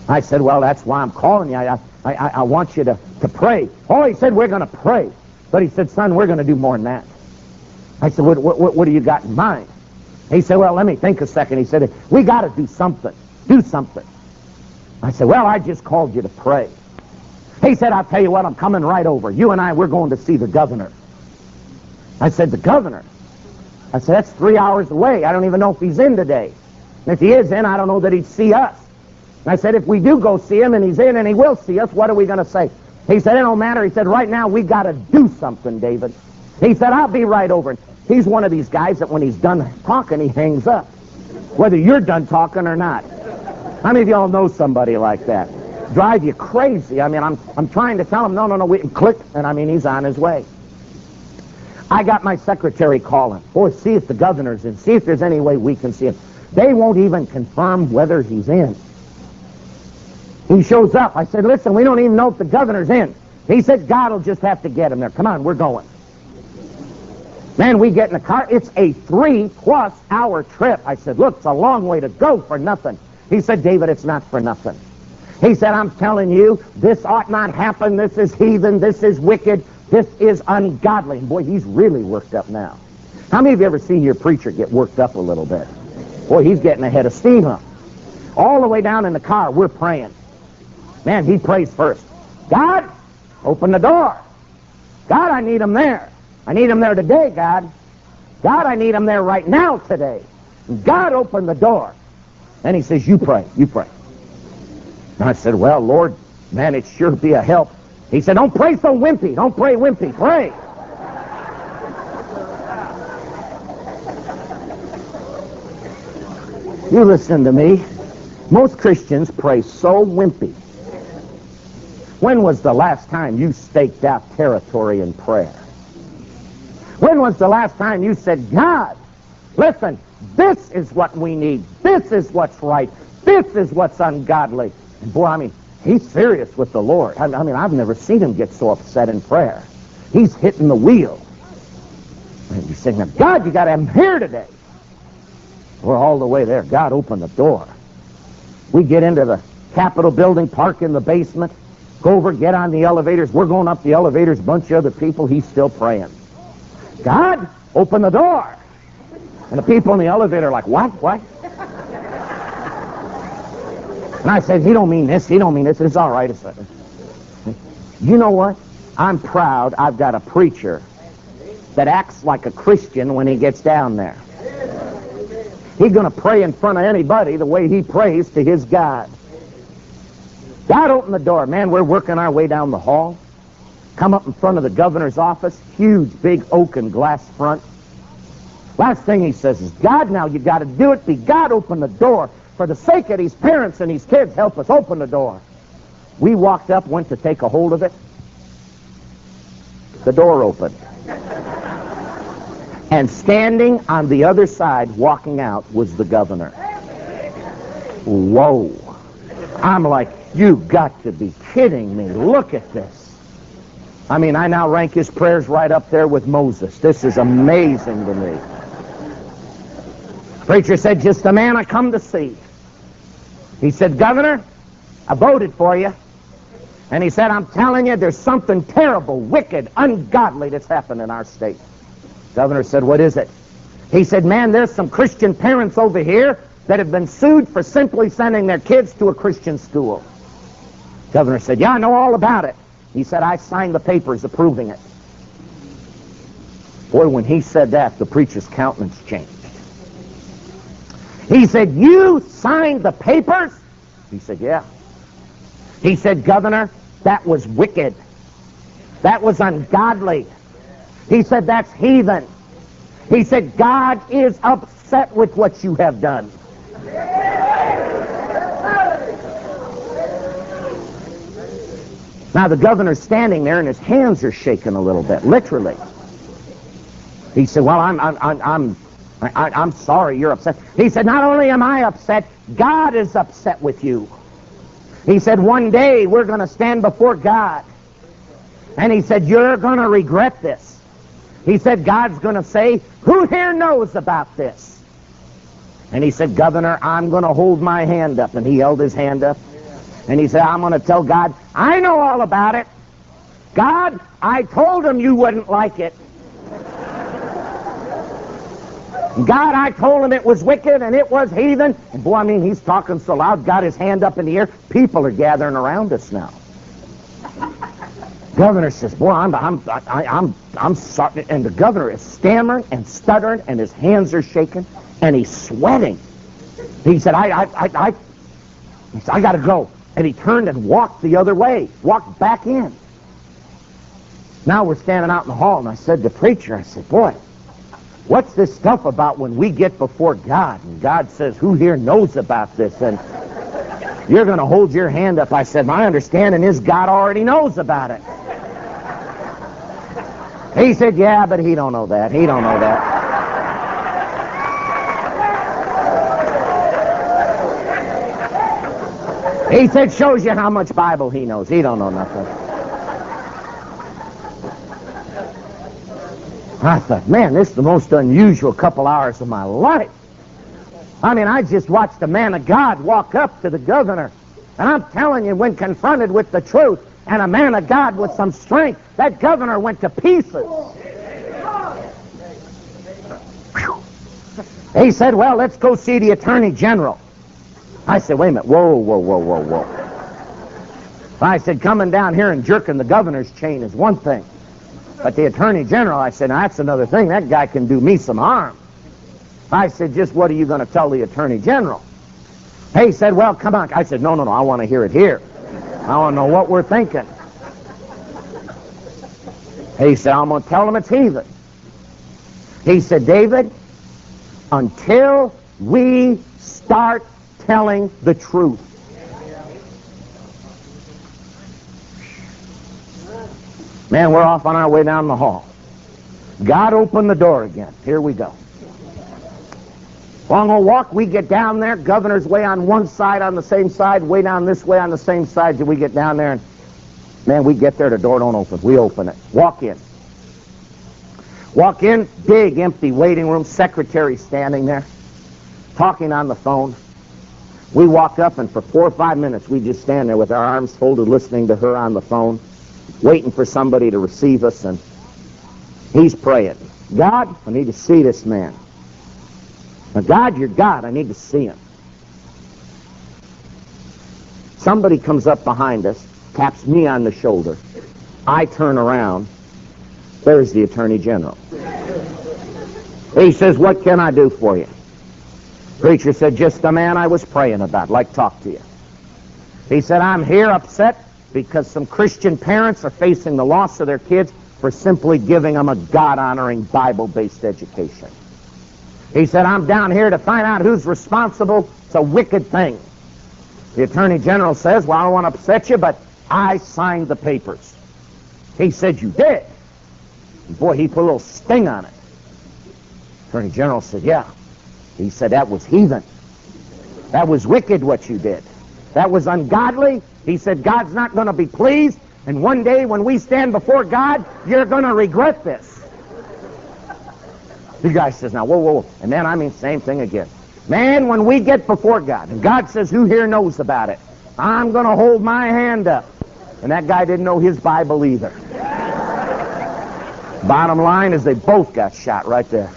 I said, well, that's why I'm calling you. I want you to pray. Oh, he said, we're going to pray. But he said, son, we're going to do more than that. I said, what do you got in mind? He said, well, let me think a second. He said, we got to do something. Do something. I said, well, I just called you to pray. He said, I'll tell you what, I'm coming right over. You and I, we're going to see the governor. I said, the governor? I said, that's 3 hours away. I don't even know if he's in today. And if he is in, I don't know that he'd see us. And I said, if we do go see him and he's in and he will see us, what are we going to say? He said, it don't matter. He said, right now we got to do something, David. He said, I'll be right over. He's one of these guys that when he's done talking, he hangs up. Whether you're done talking or not. How many of y'all know somebody like that? Drive you crazy. I mean, I'm trying to tell him, no, we click, and I mean, he's on his way. I got my secretary calling. Boy, see if the governor's in. See if there's any way we can see him. They won't even confirm whether he's in. He shows up. I said, listen, we don't even know if the governor's in. He said, God will just have to get him there. Come on, we're going. Man, we get in the car. It's a 3+ hour trip. I said, look, it's a long way to go for nothing. He said, David, it's not for nothing. He said, I'm telling you, this ought not happen. This is heathen. This is wicked. This is ungodly. And boy, he's really worked up now. How many of you ever seen your preacher get worked up a little bit? Boy, he's getting a head of steam up. All the way down in the car, we're praying. Man, he prays first. God, open the door. God, I need him there. I need him there today, God. God, I need him there right now today. God, open the door. And he says, you pray, you pray. And I said, well, Lord, man, it sure be a help. He said, don't pray so wimpy. Don't pray wimpy. Pray. You listen to me. Most Christians pray so wimpy. When was the last time you staked out territory in prayer? When was the last time you said, God, listen, this is what we need. This is what's right. This is what's ungodly. And boy, I mean, he's serious with the Lord. I mean, I've never seen him get so upset in prayer. He's hitting the wheel. And he's saying, God, you got to have him here today. We're all the way there. God, open the door. We get into the Capitol building, park in the basement, go over, get on the elevators. We're going up the elevators, bunch of other people. He's still praying. God, open the door. And the people in the elevator are like, what? And I said, he don't mean this. He don't mean this. It's all right. You know what? I'm proud I've got a preacher that acts like a Christian when he gets down there. He's going to pray in front of anybody the way he prays to his God. God, open the door. Man, we're working our way down the hall. Come up in front of the governor's office. Huge, big oak and glass front. Last thing he says is, God, now you got to do it. Be God, open the door. For the sake of these parents and these kids, help us open the door. We walked up, went to take a hold of it. The door opened. And standing on the other side, walking out, was the governor. Whoa. I'm like, you got to be kidding me. Look at this. I mean, I now rank his prayers right up there with Moses. This is amazing to me. Preacher said, just the man I come to see. He said, Governor, I voted for you. And he said, I'm telling you, there's something terrible, wicked, ungodly that's happened in our state. Governor said, what is it? He said, man, there's some Christian parents over here that have been sued for simply sending their kids to a Christian school. Governor said, yeah, I know all about it. He said, I signed the papers approving it. Boy, when he said that, the preacher's countenance changed. He said, you signed the papers? He said, yeah. He said, Governor, that was wicked. That was ungodly. He said, that's heathen. He said, God is upset with what you have done. Now the governor's standing there and his hands are shaking a little bit, literally. He said, well, I'm sorry you're upset. He said, not only am I upset, God is upset with you. He said, one day we're going to stand before God. And he said, you're going to regret this. He said, God's going to say, who here knows about this? And he said, Governor, I'm going to hold my hand up. And he held his hand up. And he said, I'm going to tell God, I know all about it. God, I told him you wouldn't like it. God, I told him it was wicked and it was heathen. And boy, I mean, he's talking so loud, got his hand up in the air. People are gathering around us now. Governor says, boy, I'm sorry. And the governor is stammering and stuttering and his hands are shaking and he's sweating. He said, I got to go. And he turned and walked the other way, walked back in. Now we're standing out in the hall and I said to the preacher, I said, boy, what's this stuff about when we get before God? And God says, who here knows about this? And you're going to hold your hand up. I said, my understanding is God already knows about it. He said, yeah, but he don't know that. He don't know that. He said, shows you how much Bible he knows. He don't know nothing. I thought, man, this is the most unusual couple hours of my life. I mean, I just watched a man of God walk up to the governor. And I'm telling you, when confronted with the truth and a man of God with some strength, that governor went to pieces. Whew. He said, well, let's go see the Attorney General. I said, wait a minute, whoa. I said, coming down here and jerking the governor's chain is one thing. But the Attorney General, I said, now that's another thing. That guy can do me some harm. I said, just what are you going to tell the Attorney General? He said, well, come on. I said, no, I want to hear it here. I want to know what we're thinking. He said, I'm going to tell him it's heathen. He said, David, until we start telling the truth. Man, we're off on our way down the hall. God opened the door again. Here we go. Long old walk, we get down there, Governor's Way on one side, on the same side, way down this way on the same side till we get down there, and man, we get there, the door don't open. We open it. Walk in. Walk in, big empty waiting room, secretary standing there, talking on the phone. We walk up, and for 4 or 5 minutes, we just stand there with our arms folded, listening to her on the phone, waiting for somebody to receive us, and he's praying. God, I need to see this man. Now, God, you're God. I need to see him. Somebody comes up behind us, taps me on the shoulder. I turn around. There's the Attorney General. He says, what can I do for you? Preacher said, just the man I was praying about. I'd like to talk to you. He said, I'm here upset because some Christian parents are facing the loss of their kids for simply giving them a God-honoring, Bible-based education. He said, I'm down here to find out who's responsible. It's a wicked thing. The Attorney General says, well, I don't want to upset you, but I signed the papers. He said, you did? And boy, he put a little sting on it. Attorney General said, yeah. He said, that was heathen. That was wicked what you did. That was ungodly. He said, God's not going to be pleased, and one day when we stand before God, you're going to regret this. The guy says, now, whoa, whoa, whoa. And then, I mean, same thing again. Man, when we get before God, and God says, who here knows about it? I'm going to hold my hand up. And that guy didn't know his Bible either. Bottom line is they both got shot right there.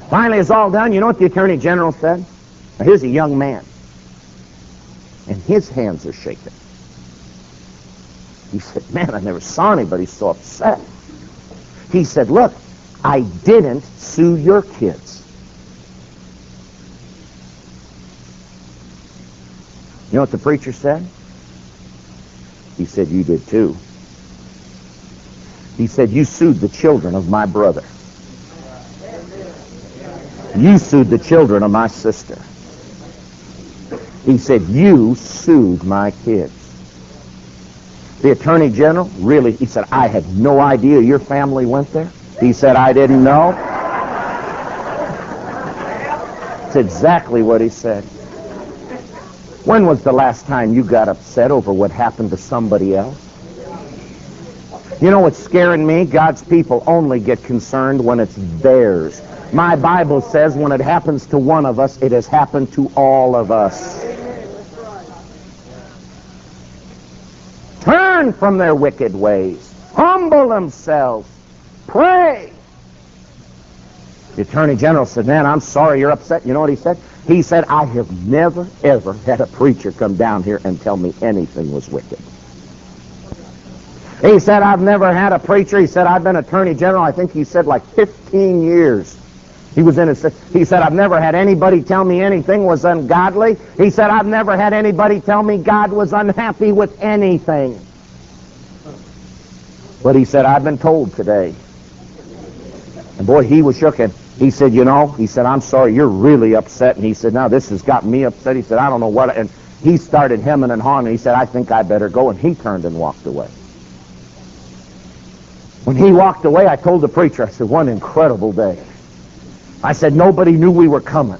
Finally, it's all done. You know what the Attorney General said? Now, here's a young man. And his hands are shaking. He said, man, I never saw anybody so upset. He said, look, I didn't sue your kids. You know what the preacher said? He said, you did too. He said, you sued the children of my brother. You sued the children of my sister. He said, you sued my kids. The Attorney General, really, he said, I had no idea your family went there. He said, I didn't know. It's exactly what he said. When was the last time you got upset over what happened to somebody else? You know what's scaring me? God's people only get concerned when it's theirs. My Bible says when it happens to one of us, it has happened to all of us. Turn from their wicked ways. Humble themselves. Pray. The Attorney General said, man, I'm sorry you're upset. You know what he said? He said, I have never, ever had a preacher come down here and tell me anything was wicked. He said, I've never had a preacher. He said, I've been Attorney General, I think he said like 15 years. He said, I've never had anybody tell me anything was ungodly. He said, I've never had anybody tell me God was unhappy with anything. But he said, I've been told today. And boy, he was shooken. He said, you know, he said, I'm sorry, you're really upset. And he said, now this has got me upset. He said, I don't know what. And he started hemming and hawing. He said, I think I better go. And he turned and walked away. When he walked away, I told the preacher, I said, one incredible day. I said, nobody knew we were coming.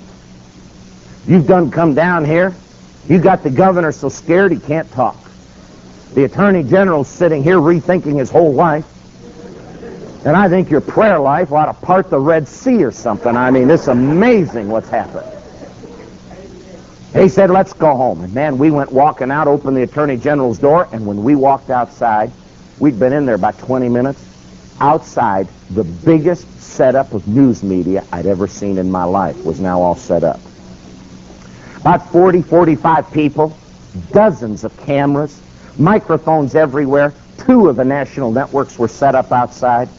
You've done come down here. You got the governor so scared he can't talk. The Attorney General's sitting here rethinking his whole life. And I think your prayer life ought to part the Red Sea or something. I mean, it's amazing what's happened. He said, let's go home. And man, we went walking out, opened the Attorney General's door, and when we walked outside, we'd been in there about 20 minutes. Outside, the biggest setup of news media I'd ever seen in my life was now all set up. About 40, 45 people, dozens of cameras, microphones everywhere. 2 of the national networks were set up outside.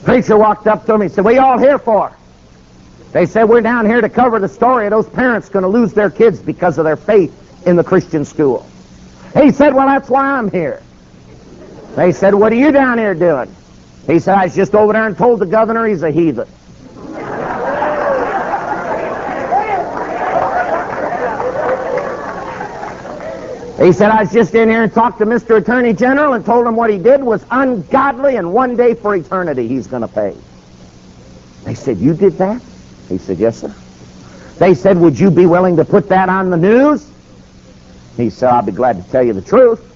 Preacher walked up to me and said, what are you all here for? They said, we're down here to cover the story of those parents going to lose their kids because of their faith in the Christian school. He said, well, that's why I'm here. They said, what are you down here doing? He said, I was just over there and told the governor he's a heathen. He said, I was just in here and talked to Mr. Attorney General and told him what he did was ungodly and one day for eternity he's going to pay. They said, you did that? He said, yes, sir. They said, would you be willing to put that on the news? He said, I'll be glad to tell you the truth.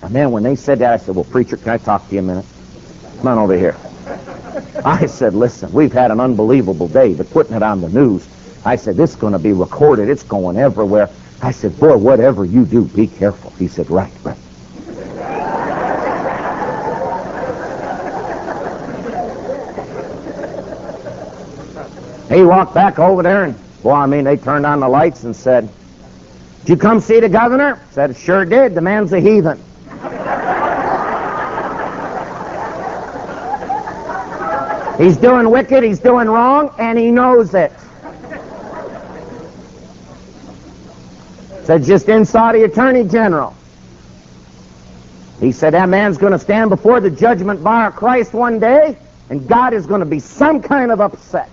And then when they said that, I said, well, preacher, can I talk to you a minute? Come on over here. I said, listen, we've had an unbelievable day, but putting it on the news, I said, this is going to be recorded. It's going everywhere. I said, boy, whatever you do, be careful. He said, right. He walked back over there, and, they turned on the lights and said, did you come see the governor? Said, sure did. The man's a heathen. He's doing wicked, he's doing wrong, and he knows it. Said, just in saw the Attorney General. He said, that man's going to stand before the judgment bar of Christ one day, and God is going to be some kind of upset.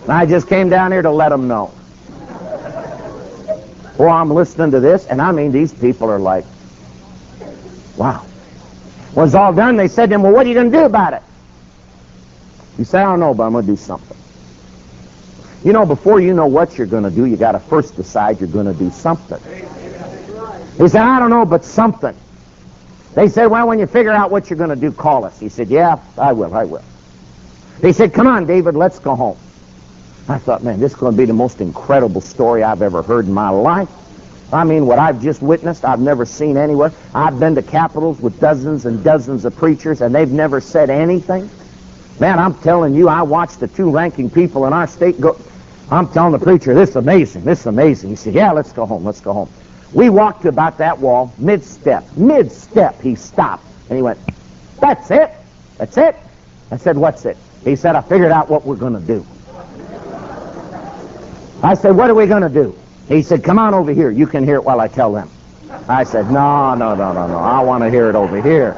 And I just came down here to let him know. Well, I'm listening to this, and these people are like, wow. When it's all done, they said to him, well, what are you going to do about it? He said, I don't know, but I'm going to do something. You know, before you know what you're going to do, you got to first decide you're going to do something. He said, I don't know, but something. They said, well, when you figure out what you're going to do, call us. He said, yeah, I will. They said, come on, David, let's go home. I thought, man, this is going to be the most incredible story I've ever heard in my life. What I've just witnessed, I've never seen anywhere. I've been to capitals with dozens and dozens of preachers, and they've never said anything. Man, I'm telling you, I watched the two ranking people in our state go. I'm telling the preacher, this is amazing. He said, yeah, let's go home. We walked to about that wall, mid-step, he stopped, and he went, that's it. I said, what's it? He said, I figured out what we're going to do. I said, what are we going to do? He said, come on over here. You can hear it while I tell them. I said, no. I want to hear it over here.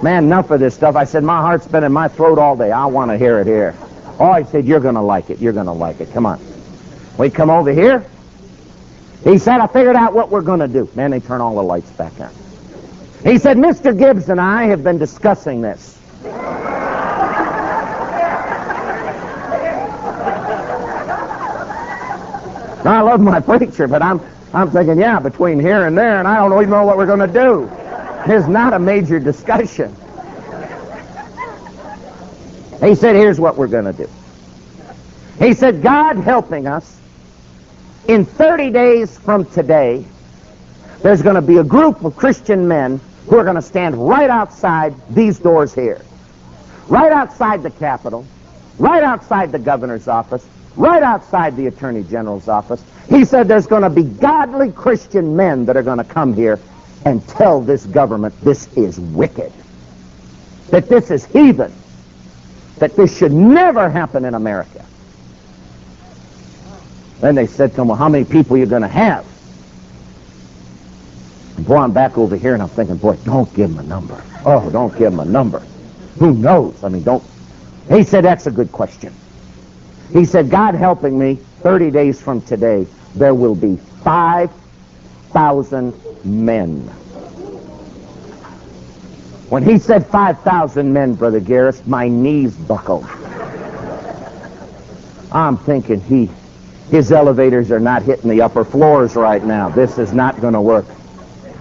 Man, enough of this stuff. I said, my heart's been in my throat all day. I want to hear it here. Oh, he said, you're going to like it. Come on. We come over here. He said, I figured out what we're going to do. Man, they turn all the lights back on. He said, Mr. Gibbs and I have been discussing this. I love my preacher, but I'm thinking, yeah, between here and there, and I don't even know what we're going to do. It's not a major discussion. He said, here's what we're going to do. He said, God helping us, in 30 days from today, there's going to be a group of Christian men who are going to stand right outside these doors here, right outside the Capitol, right outside the governor's office, right outside the Attorney General's office. He said there's going to be godly Christian men that are going to come here and tell this government this is wicked, that this is heathen, that this should never happen in America. Then they said to him, well, how many people are you going to have? And boy, I'm back over here and I'm thinking, boy, don't give him a number. Oh, don't give him a number. Who knows? Don't. He said, that's a good question. He said, God helping me, 30 days from today, there will be 5,000 men. When he said 5,000 men, Brother Garris, my knees buckled. I'm thinking his elevators are not hitting the upper floors right now. This is not going to work.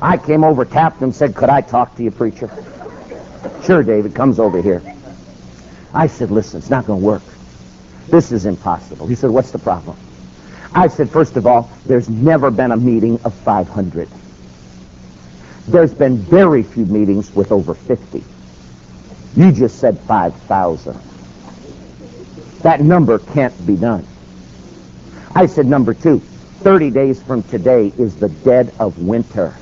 I came over, tapped him, said, could I talk to you, preacher? Sure, David, comes over here. I said, listen, it's not going to work. This is impossible. He said, what's the problem? I said, first of all, there's never been a meeting of 500. There's been very few meetings with over 50. You just said 5,000. That number can't be done. I said, number two, 30 days from today is the dead of winter.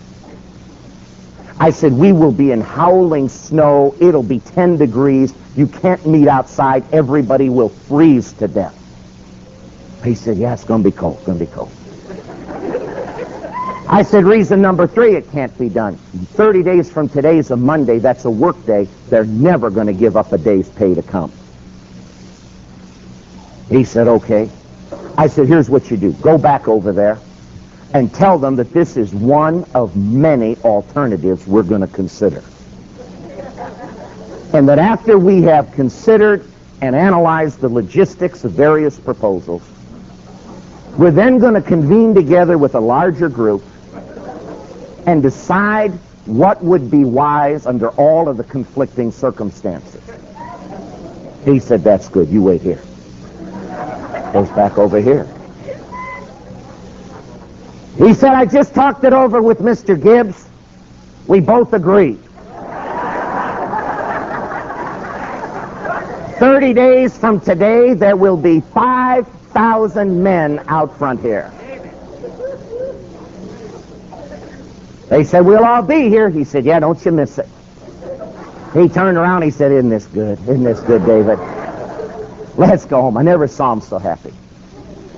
I said, we will be in howling snow. It'll be 10 degrees. You can't meet outside. Everybody will freeze to death. He said, yeah, it's going to be cold. It's going to be cold. I said, reason number three, it can't be done. 30 days from today is a Monday. That's a work day. They're never going to give up a day's pay to come. He said, okay. I said, here's what you do. Go back over there and tell them that this is one of many alternatives we're going to consider. And that after we have considered and analyzed the logistics of various proposals, we're then going to convene together with a larger group and decide what would be wise under all of the conflicting circumstances. He said, that's good, you wait here. Goes back over here. He said, I just talked it over with Mr. Gibbs. We both agreed. 30 days from today, there will be 5,000 men out front here. They said, we'll all be here. He said, yeah, don't you miss it. He turned around, he said, isn't this good? Isn't this good, David? Let's go home. I never saw him so happy.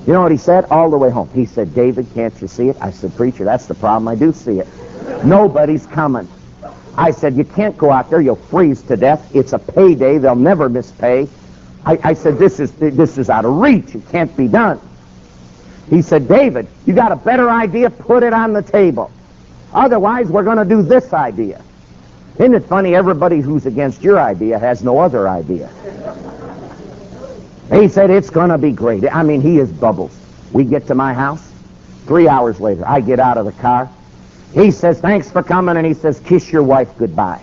You know what he said all the way home? He said, David, can't you see it? I said, preacher, that's the problem. I do see it. Nobody's coming. I said, you can't go out there. You'll freeze to death. It's a payday. They'll never miss pay. I said, this is out of reach. It can't be done. He said, David, you got a better idea? Put it on the table. Otherwise, we're going to do this idea. Isn't it funny? Everybody who's against your idea has no other idea. He said, it's going to be great. I mean, he is bubbles. We get to my house. 3 hours later, I get out of the car. He says, thanks for coming, and he says, kiss your wife goodbye.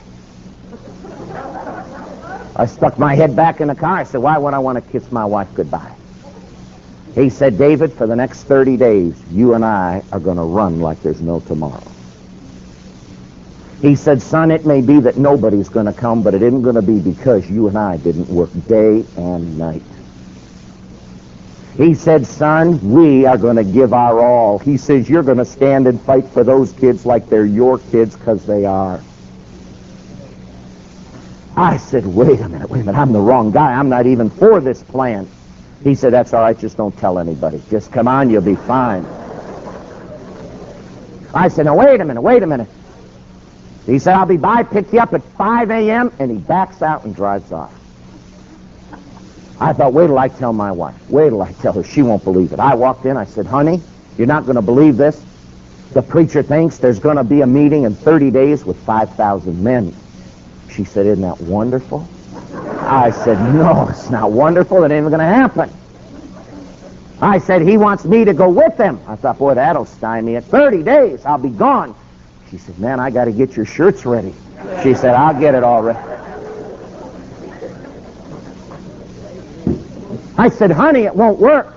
I stuck my head back in the car. I said, why would I want to kiss my wife goodbye? He said, David, for the next 30 days, you and I are going to run like there's no tomorrow. He said, son, it may be that nobody's going to come, but it isn't going to be because you and I didn't work day and night. He said, son, we are going to give our all. He says, you're going to stand and fight for those kids like they're your kids, because they are. I said, wait a minute, I'm the wrong guy. I'm not even for this plan. He said, that's all right, just don't tell anybody. Just come on, you'll be fine. I said, now wait a minute. He said, I'll be by, pick you up at 5 a.m., and he backs out and drives off. I thought, wait till I tell my wife. Wait till I tell her. She won't believe it. I walked in. I said, honey, you're not going to believe this. The preacher thinks there's going to be a meeting in 30 days with 5,000 men. She said, isn't that wonderful? I said, no, it's not wonderful. It ain't going to happen. I said, he wants me to go with him. I thought, boy, that'll stymie it. 30 days, I'll be gone. She said, man, I got to get your shirts ready. She said, I'll get it all ready. I said, honey, it won't work.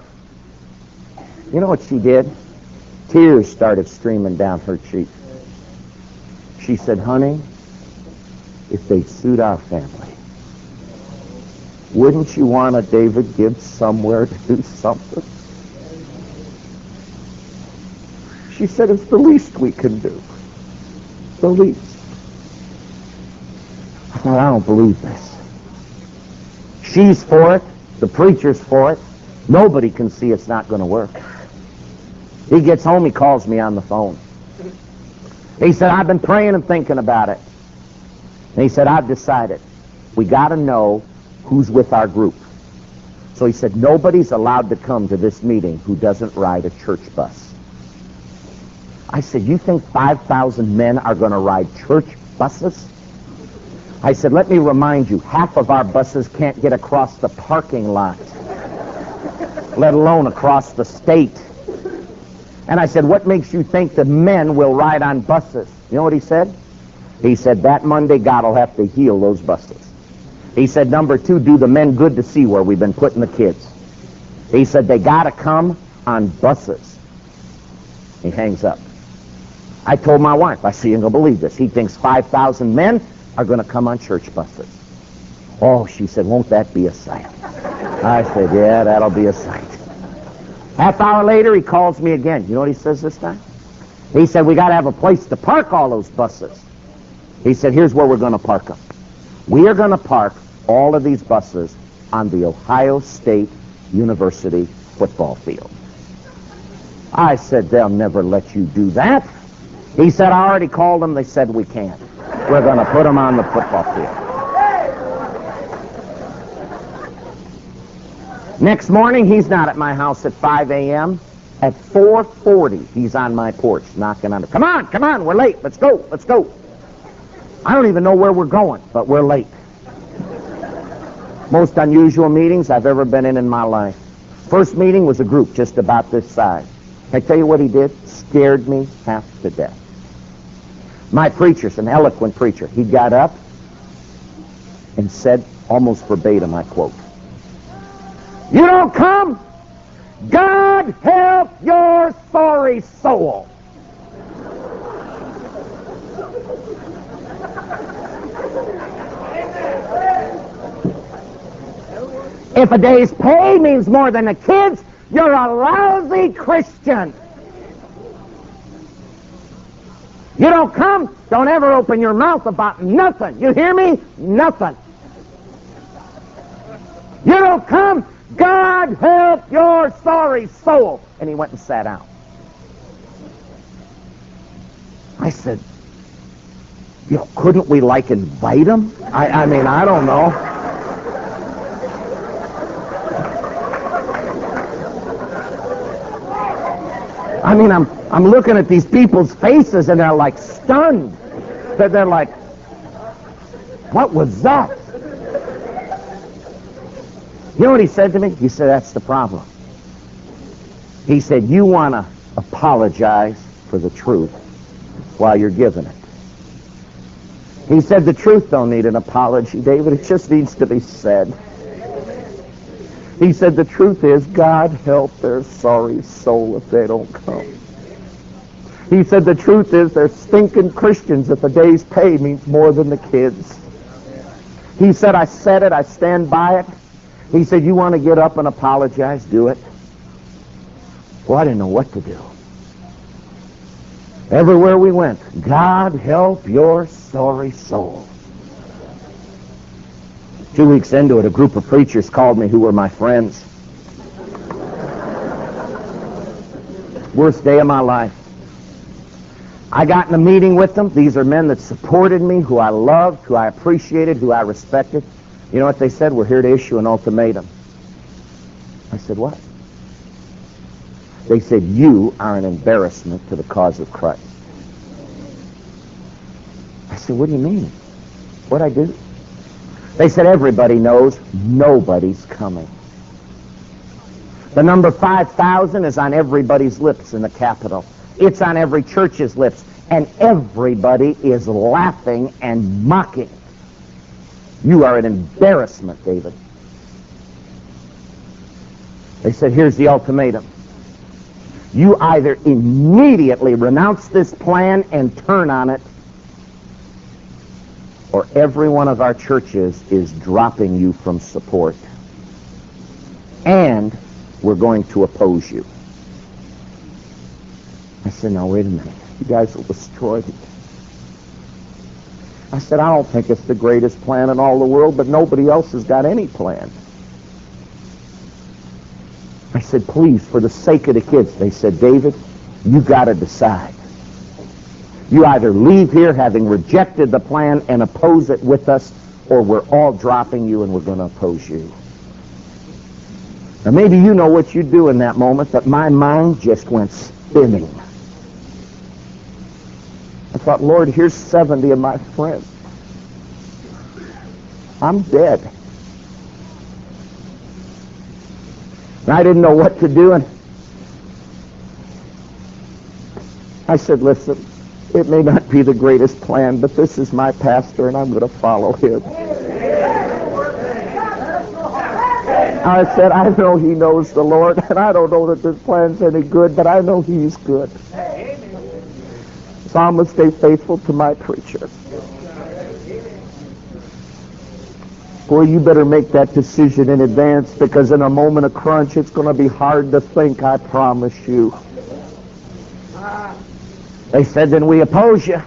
You know what she did? Tears started streaming down her cheek. She said, honey, if they'd suit our family, wouldn't you want a David Gibbs somewhere to do something? She said, it's the least we can do. The least. I thought, I don't believe this. She's for it. The preacher's for it. Nobody can see it's not going to work. He gets home, he calls me on the phone. He said, I've been praying and thinking about it. And he said, I've decided. We got to know who's with our group. So he said, nobody's allowed to come to this meeting who doesn't ride a church bus. I said, you think 5,000 men are going to ride church buses? I said, let me remind you, half of our buses can't get across the parking lot, let alone across the state. And I said, what makes you think the men will ride on buses? You know what he said? He said, that Monday, God will have to heal those buses. He said, number two, do the men good to see where we've been putting the kids. He said, they got to come on buses. He hangs up. I told my wife, I said, you ain't going to believe this. He thinks 5,000 men are going to come on church buses. Oh, she said, won't that be a sight? I said, yeah, that'll be a sight. Half hour later, he calls me again. You know what he says this time? He said, we got to have a place to park all those buses. He said, here's where we're going to park them. We are going to park all of these buses on the Ohio State University football field. I said, they'll never let you do that. He said, I already called them. They said we can't. We're going to put them on the football field. Next morning, he's not at my house at 5 a.m. At 4:40, he's on my porch knocking on the... Come on, we're late. Let's go. I don't even know where we're going, but we're late. Most unusual meetings I've ever been in my life. First meeting was a group just about this size. Can I tell you what he did? Scared me half to death. My preacher's an eloquent preacher. He got up and said, almost verbatim, I quote, "You don't come? God help your sorry soul." If a day's pay means more than the kids, you're a lousy Christian. You don't come, don't ever open your mouth about nothing. You hear me? Nothing. You don't come, God help your sorry soul. And he went and sat down. I said, couldn't we invite him? I mean, I don't know. I mean, I'm looking at these people's faces and they're like stunned. They're like, what was that? You know what he said to me? He said, that's the problem. He said, you want to apologize for the truth while you're giving it. He said, the truth don't need an apology, David. It just needs to be said. He said, the truth is, God help their sorry soul if they don't come. He said, the truth is, they're stinking Christians if a day's pay means more than the kids. He said, I said it, I stand by it. He said, you want to get up and apologize? Do it. Well, I didn't know what to do. Everywhere we went, God help your sorry soul. 2 weeks into it, a group of preachers called me who were my friends. Worst day of my life. I got in a meeting with them. These are men that supported me, who I loved, who I appreciated, who I respected. You know what they said? We're here to issue an ultimatum. I said, what? They said, you are an embarrassment to the cause of Christ. I said, what do you mean? What'd I do? They said, everybody knows nobody's coming. The number 5,000 is on everybody's lips in the Capitol. It's on every church's lips. And everybody is laughing and mocking. You are an embarrassment, David. They said, here's the ultimatum. You either immediately renounce this plan and turn on it, or every one of our churches is dropping you from support. And we're going to oppose you. I said, now wait a minute. You guys will destroy me. I said, I don't think it's the greatest plan in all the world, but nobody else has got any plan. I said, please, for the sake of the kids. They said, David, you got to decide. You either leave here having rejected the plan and oppose it with us, or we're all dropping you and we're going to oppose you. Now maybe you know what you do in that moment, but my mind just went spinning. I thought, Lord, here's 70 of my friends. I'm dead. And I didn't know what to do, and I said, listen, it may not be the greatest plan, but this is my pastor, and I'm going to follow him. I said, I know he knows the Lord, and I don't know that this plan's any good, but I know he's good. So I'm going to stay faithful to my preacher. Boy, you better make that decision in advance, because in a moment of crunch, it's going to be hard to think, I promise you. They said, then we oppose you.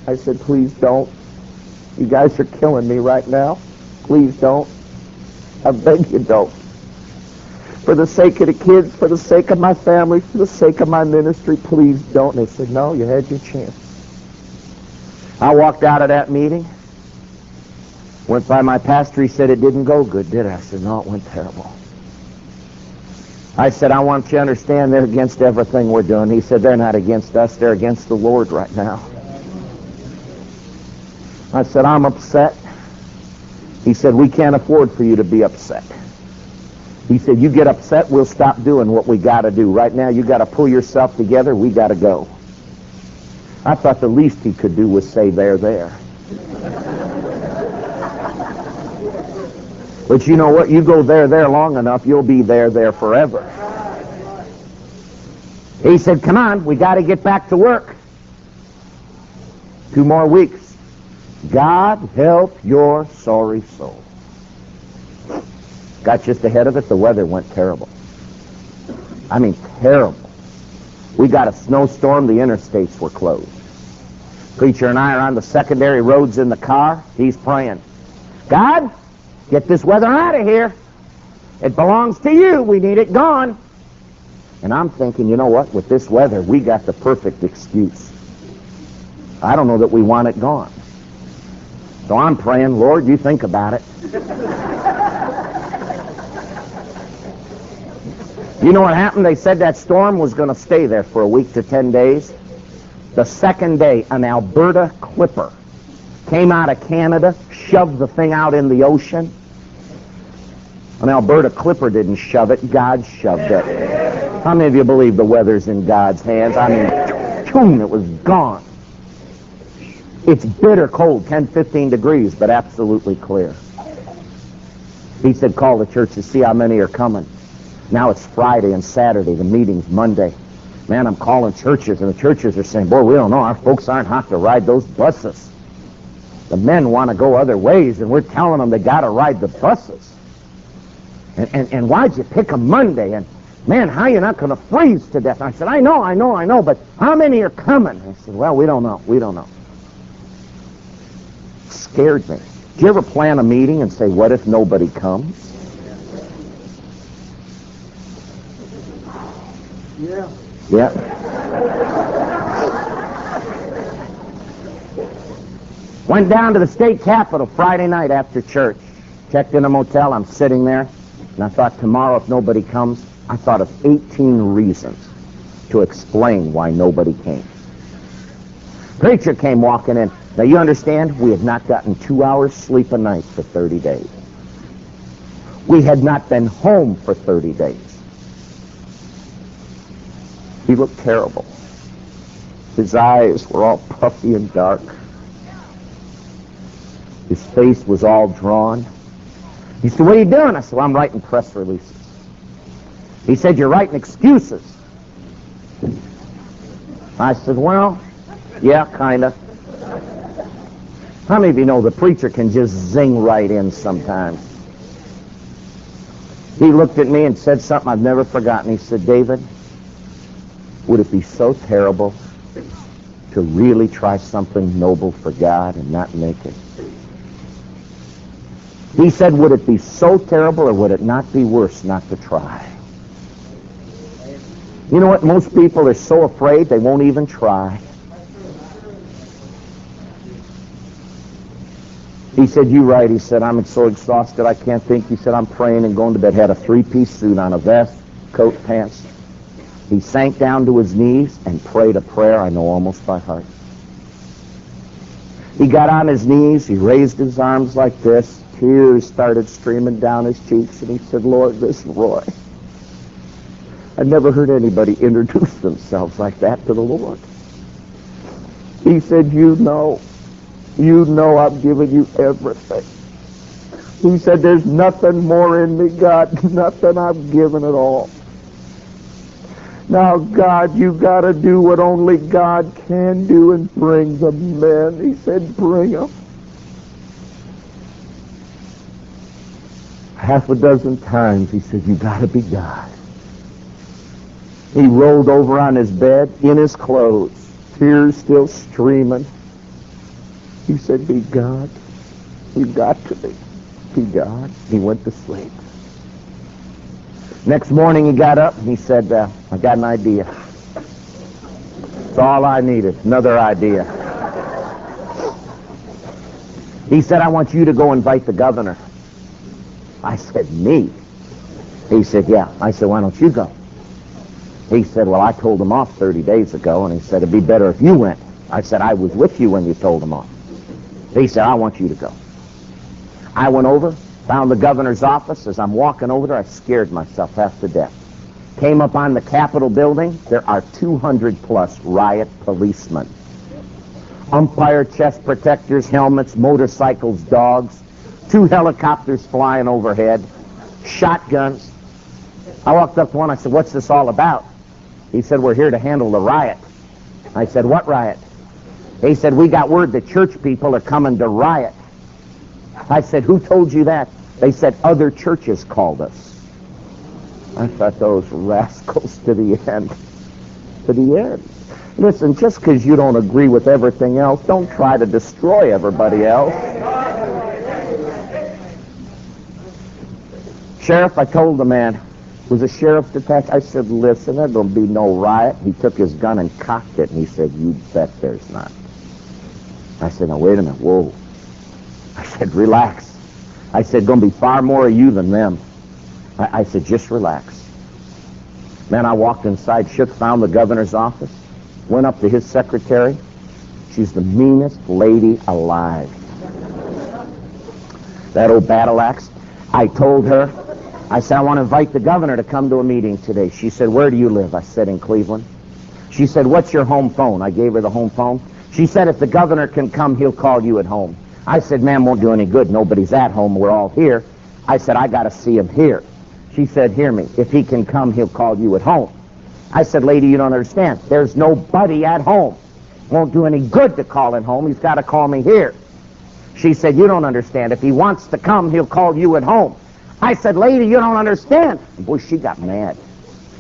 I said, please don't. You guys are killing me right now. Please don't. I beg you don't. For the sake of the kids, for the sake of my family, for the sake of my ministry, please don't. They said, no, you had your chance. I walked out of that meeting. Went by my pastor. He said, it didn't go good, did it? I said, no, it went terrible. I said, I want you to understand they're against everything we're doing. He said, they're not against us. They're against the Lord right now. I said, I'm upset. He said, we can't afford for you to be upset. He said, you get upset, we'll stop doing what we got to do. Right now, you got to pull yourself together. We got to go. I thought the least he could do was say, there. But you know what? You go there long enough, you'll be there forever. He said, come on, we got to get back to work. 2 more weeks. God help your sorry soul. Got just ahead of it, the weather went terrible. I mean, terrible. We got a snowstorm, the interstates were closed. Preacher and I are on the secondary roads in the car. He's praying, God, get this weather out of here. It belongs to you. We need it gone. And I'm thinking, you know what? With this weather, we got the perfect excuse. I don't know that we want it gone. So I'm praying, Lord, you think about it. You know what happened? They said that storm was going to stay there for a week to 10 days. The second day, an Alberta clipper came out of Canada, shoved the thing out in the ocean. An Alberta clipper didn't shove it, God shoved it. How many of you believe the weather's in God's hands? I mean, it was gone. It's bitter cold, 10, 15 degrees, but absolutely clear. He said, call the church to see how many are coming. Now it's Friday and Saturday, the meeting's Monday. Man, I'm calling churches, and the churches are saying, boy, we don't know, our folks aren't hot to ride those buses. The men want to go other ways, and we're telling them they got to ride the buses. And why'd you pick a Monday? And, man, how you not going to freeze to death? I said, I know, but how many are coming? I said, well, we don't know. Scared me. Did you ever plan a meeting and say, what if nobody comes? Yeah. Went down to the state capitol Friday night after church. Checked in a motel. I'm sitting there. And I thought, tomorrow, if nobody comes, I thought of 18 reasons to explain why nobody came. Preacher came walking in. Now, you understand, we had not gotten 2 hours sleep a night for 30 days. We had not been home for 30 days. He looked terrible. His eyes were all puffy and dark. His face was all drawn. He said, what are you doing? I said, well, I'm writing press releases. He said, you're writing excuses. I said, well, yeah, kind of. How many of you know the preacher can just zing right in sometimes? He looked at me and said something I've never forgotten. He said, David, would it be so terrible to really try something noble for God and not make it? He said, would it be so terrible, or would it not be worse not to try? You know what? Most people are so afraid they won't even try. He said, you right. He said, I'm so exhausted I can't think. He said, I'm praying and going to bed. Had a 3-piece suit on, a vest, coat, pants. He sank down to his knees and prayed a prayer I know almost by heart. He got on his knees. He raised his arms like this. Tears started streaming down his cheeks, and he said, Lord, this is Roy. I've never heard anybody introduce themselves like that to the Lord. He said, you know I've given you everything. He said, there's nothing more in me, God, nothing. I've given it all. Now, God, you got to do what only God can do and bring the men. He said, bring them. Half a dozen times he said, you got to be God. He rolled over on his bed in his clothes, tears still streaming. He said, be God. You got to be. Be God. He went to sleep. Next morning he got up and he said, I got an idea. That's all I needed, another idea. He said, I want you to go invite the governor. I said, me? He said, yeah. I said, why don't you go? He said, well, I told them off 30 days ago, and he said, it'd be better if you went. I said, I was with you when you told them off. He said, I want you to go. I went over, found the governor's office. As I'm walking over there, I scared myself half to death. Came up on the Capitol building. There are 200 plus riot policemen. Umpire chest protectors, helmets, motorcycles, dogs, 2 helicopters flying overhead, shotguns. I walked up to one. I said, what's this all about? He said, we're here to handle the riot. I said, what riot? He said, we got word that church people are coming to riot. I said, who told you that? They said, other churches called us. I thought, those rascals, to the end. To the end. Listen, just because you don't agree with everything else, don't try to destroy everybody else. Sheriff, I told the man, was a sheriff's detective. I said, listen, there's going to be no riot. He took his gun and cocked it, and he said, you bet there's not. I said, now, wait a minute, whoa. I said, relax. I said, going to be far more of you than them. I said, just relax. Man, I walked inside, found the governor's office, went up to his secretary. She's the meanest lady alive. That old battle axe. I told her, I said, I want to invite the governor to come to a meeting today. She said, where do you live? I said, in Cleveland. She said, what's your home phone? I gave her the home phone. She said, if the governor can come, he'll call you at home. I said, man, won't do any good. Nobody's at home. We're all here. I said, I got to see him here. She said, hear me. If he can come, he'll call you at home. I said, lady, you don't understand. There's nobody at home. Won't do any good to call him home. He's got to call me here. She said, you don't understand. If he wants to come, he'll call you at home. I said, lady, you don't understand. And boy, she got mad.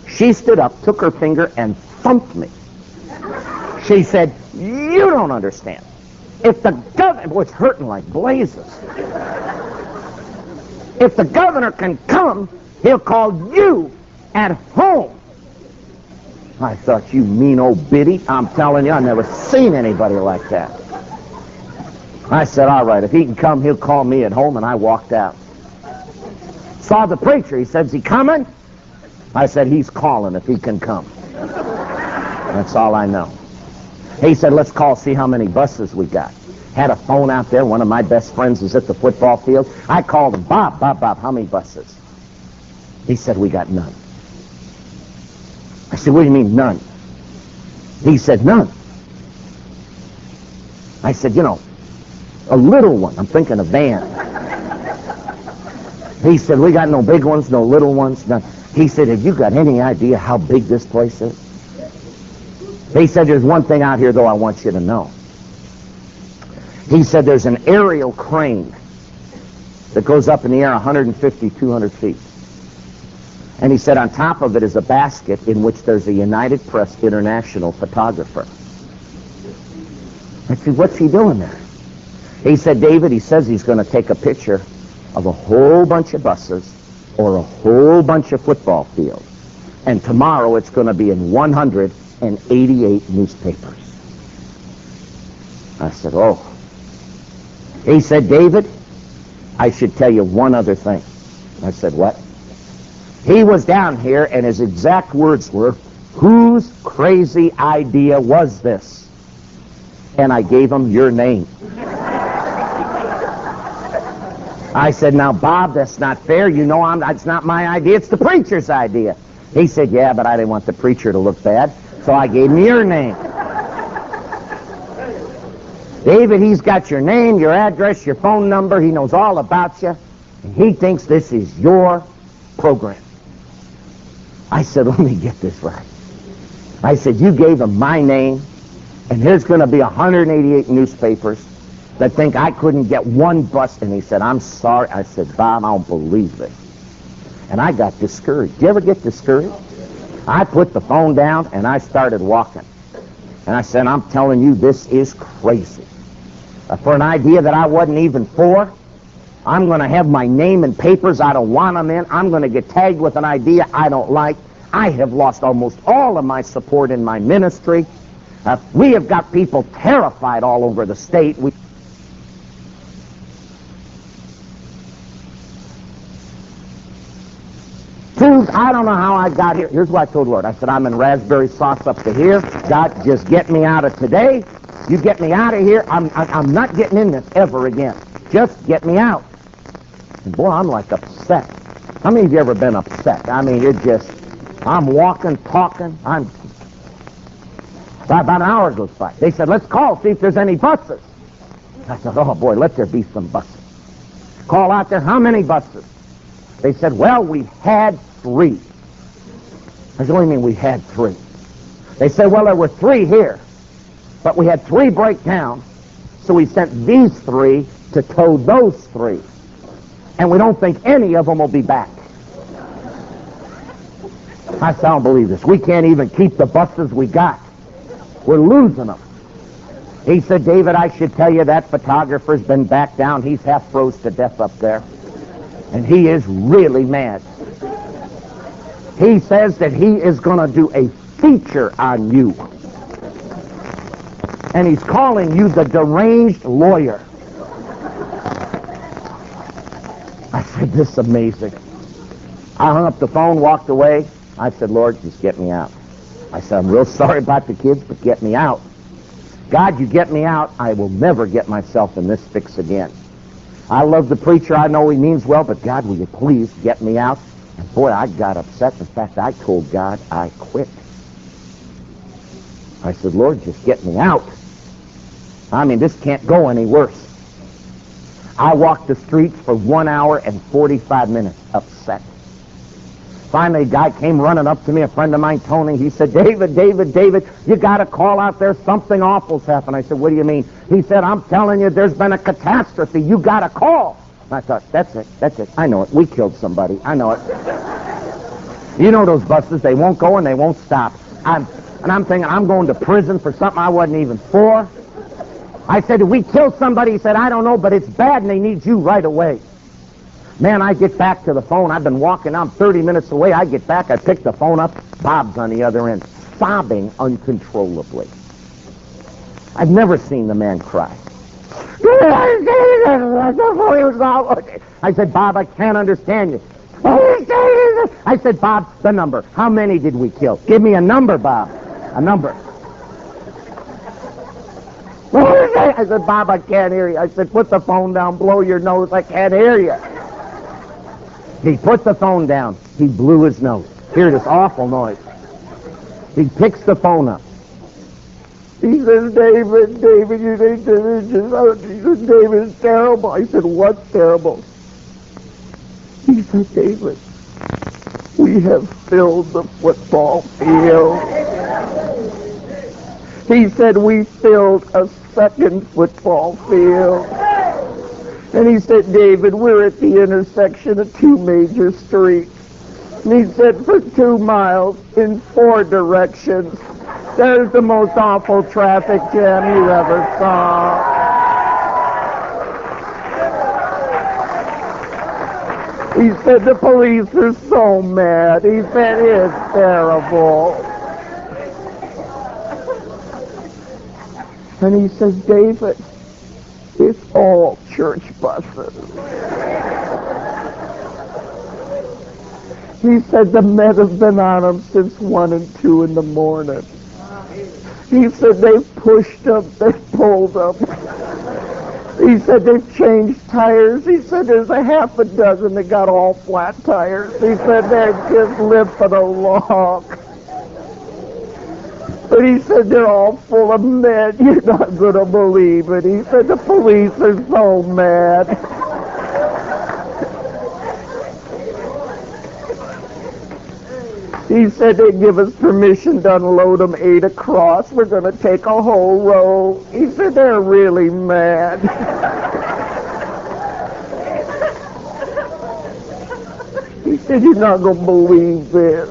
She stood up, took her finger, and thumped me. She said, you don't understand. If the governor, boy, it's hurting like blazes. If the governor can come, he'll call you at home. I thought, you mean old biddy. I'm telling you, I've never seen anybody like that. I said, all right, if he can come, he'll call me at home, and I walked out. Saw the preacher. He said, is he coming? I said, he's calling if he can come. That's all I know. He said, let's call, see how many buses we got. Had a phone out there. One of my best friends was at the football field. I called him, Bob, how many buses? He said, we got none. I said, what do you mean, none? He said, none. I said, you know, a little one. I'm thinking a van. He said, we got no big ones, no little ones, none. He said, have you got any idea how big this place is? He said, there's one thing out here, though, I want you to know. He said, there's an aerial crane that goes up in the air 150, 200 feet. And he said, on top of it is a basket in which there's a United Press International photographer. I said, what's he doing there? He said, David, he says he's going to take a picture of a whole bunch of buses or a whole bunch of football fields. And tomorrow it's going to be in 188 newspapers. I said, oh. He said, David, I should tell you one other thing. I said, what? He was down here and his exact words were, whose crazy idea was this? And I gave him your name. I said, now, Bob, that's not fair. You know it's not my idea. It's the preacher's idea. He said, yeah, but I didn't want the preacher to look bad, so I gave him your name. David, he's got your name, your address, your phone number. He knows all about you, and he thinks this is your program. I said, let me get this right. I said, you gave him my name, and there's going to be 188 newspapers that think I couldn't get one bus. And he said, I'm sorry. I said, Bob, I don't believe this. And I got discouraged. Do you ever get discouraged? I put the phone down, and I started walking. And I said, I'm telling you, this is crazy. For an idea that I wasn't even for, I'm going to have my name in papers I don't want them in. I'm going to get tagged with an idea I don't like. I have lost almost all of my support in my ministry. We have got people terrified all over the state. I don't know how I got here. Here's what I told the Lord. I said, I'm in raspberry sauce up to here. God, just get me out of today. You get me out of here. I'm not getting in this ever again. Just get me out. And boy, I'm like upset. How many of you ever been upset? I mean, I'm walking, talking. About an hour goes by. They said, let's call, see if there's any buses. I said, oh boy, let there be some buses. Call out there, how many buses? They said, well, we had 3. I said, what do you mean we had 3? They said, well, there were 3 here, but we had 3 break down, so we sent these 3 to tow those 3. And we don't think any of them will be back. I said, I don't believe this. We can't even keep the buses we got. We're losing them. He said, David, I should tell you that photographer's been back down. He's half froze to death up there. And he is really mad. He says that he is going to do a feature on you. And he's calling you the deranged lawyer. I said, this is amazing. I hung up the phone, walked away. I said, Lord, just get me out. I said, I'm real sorry about the kids, but get me out. God, you get me out, I will never get myself in this fix again. I love the preacher. I know he means well, but God, will you please get me out? And boy, I got upset. In fact, I told God I quit. I said, Lord, just get me out. I mean, this can't go any worse. I walked the streets for 1 hour and 45 minutes, upset. Finally, a guy came running up to me, a friend of mine, Tony. He said, David, you got to call out there. Something awful's happened. I said, what do you mean? He said, I'm telling you, there's been a catastrophe. You got to call. And I thought, that's it. I know it. We killed somebody. I know it. You know those buses, they won't go and they won't stop. I'm thinking, I'm going to prison for something I wasn't even for. I said, did we kill somebody? He said, I don't know, but it's bad and they need you right away. Man, I get back to the phone. I've been walking. I'm 30 minutes away. I get back. I pick the phone up. Bob's on the other end, sobbing uncontrollably. I've never seen the man cry. I said, Bob, I can't understand you. I said, Bob, the number. How many did we kill? Give me a number, Bob. A number. I said, Bob, I can't hear you. I said, put the phone down. Blow your nose. I can't hear you. He put the phone down. He blew his nose. Hear this awful noise. He picks the phone up. He says, David, you need to... He says, David, it's terrible. I said, what's terrible? He said, David, we have filled the football field. He said, we filled a second football field. And he said, David, we're at the intersection of 2 major streets. And he said, for 2 miles in 4 directions, there's the most awful traffic jam you ever saw. He said, the police are so mad. He said, it's terrible. And he says, David, it's all church buses. He said the men have been on them since 1 and 2 in the morning. He said they've pushed them, they've pulled them. He said they've changed tires. He said there's a half a dozen that got all flat tires. He said they're just limping along. But he said they're all full of men. You're not going to believe it. He said the police are so mad. He said they give us permission to unload them 8 across. We're going to take a whole row. He said they're really mad. He said you're not going to believe this.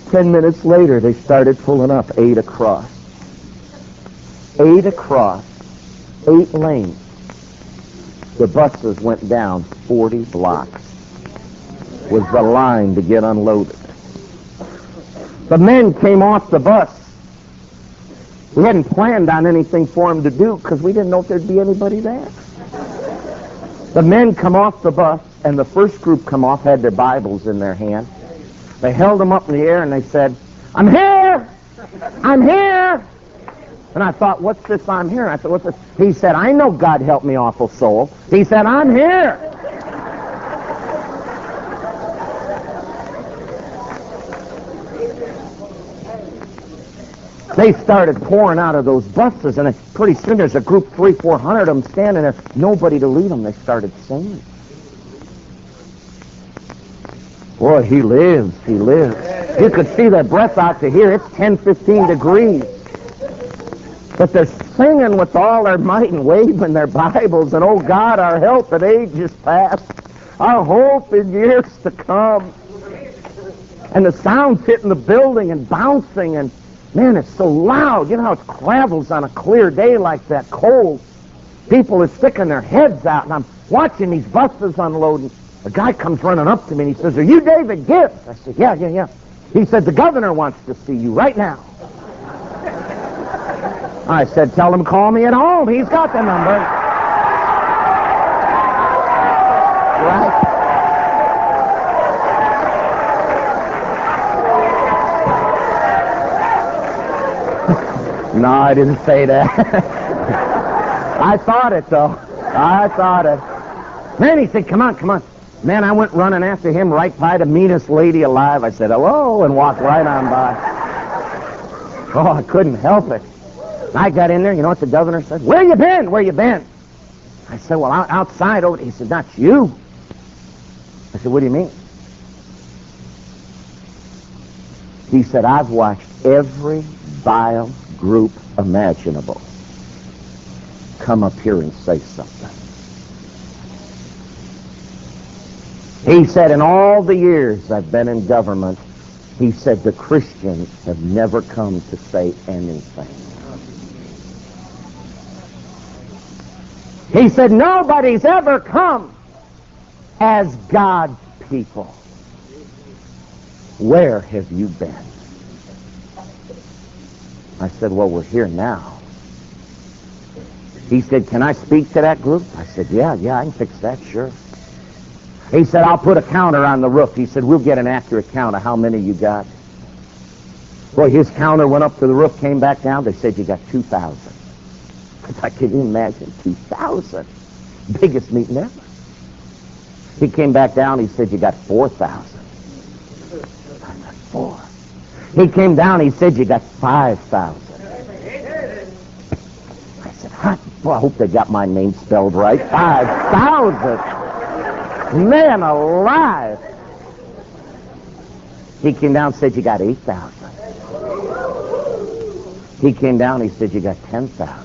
10 minutes later, they started pulling up 8 across. 8 across, 8 lanes. The buses went down 40 blocks. Was the line to get unloaded. The men came off the bus. We hadn't planned on anything for them to do because we didn't know if there'd be anybody there. The men come off the bus. and the first group come off, had their Bibles in their hand. They held them up in the air and they said, "I'm here! I'm here!" And I thought, what's this I'm here? I thought, what's this? He said, "I know God help me, awful soul." He said, "I'm here." They started pouring out of those buses, and pretty soon there's a group, 300-400 of them standing there, nobody to lead them. They started singing. Boy, he lives, he lives. You could see their breath out to here. It's 10-15 degrees. But they're singing with all their might and waving their Bibles, and oh God, our help in ages past, our hope in years to come. And the sound's hitting the building and bouncing, and man, it's so loud. You know how it travels on a clear day like that, cold. People are sticking their heads out, and I'm watching these buses unloading. A guy comes running up to me, and he says, "Are you David Gibbs?" I said, Yeah. He said, "The governor wants to see you right now." I said, "Tell him to call me at home. He's got the number." Right? No, I didn't say that. I thought it, though. I thought it. Man, he said, come on. Man, I went running after him right by the meanest lady alive. I said, "Hello," and walked right on by. Oh, I couldn't help it. I got in there. You know what the governor said? Where you been? I said, "Well, outside over there." He said, "Not you." I said, "What do you mean?" He said, "I've watched every vile group imaginable come up here and say something." He said, "In all the years I've been in government," he said, "the Christians have never come to say anything." He said, "Nobody's ever come as God's people. Where have you been?" I said, "Well, we're here now." He said, "Can I speak to that group?" I said, yeah, I can fix that, sure." He said, "I'll put a counter on the roof." He said, "We'll get an accurate count of how many you got." Boy, his counter went up to the roof, came back down. They said, "You got 2,000. I can you imagine 2,000? Biggest meeting ever. He came back down. He said, "You got 4,000. I got 4. He came down. He said, "You got 5,000. I said, "Well, I hope they got my name spelled right. 5,000. Man alive." He came down and said, "You got 8,000. He came down, he said, "You got 10,000.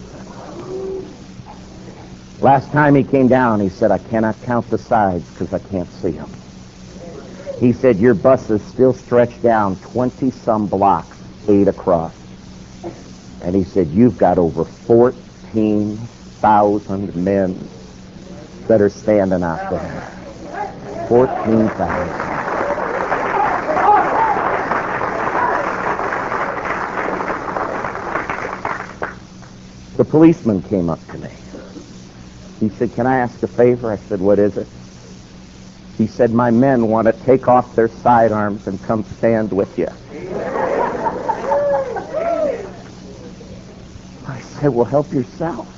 Last time he came down, he said, "I cannot count the sides because I can't see them." He said, "Your bus is still stretched down 20-some blocks, 8 across." And he said, "You've got over 14,000 men that are standing out there. 14,000. The policeman came up to me. He said, "Can I ask a favor?" I said, "What is it?" He said, "My men want to take off their sidearms and come stand with you." I said, "Well, help yourself."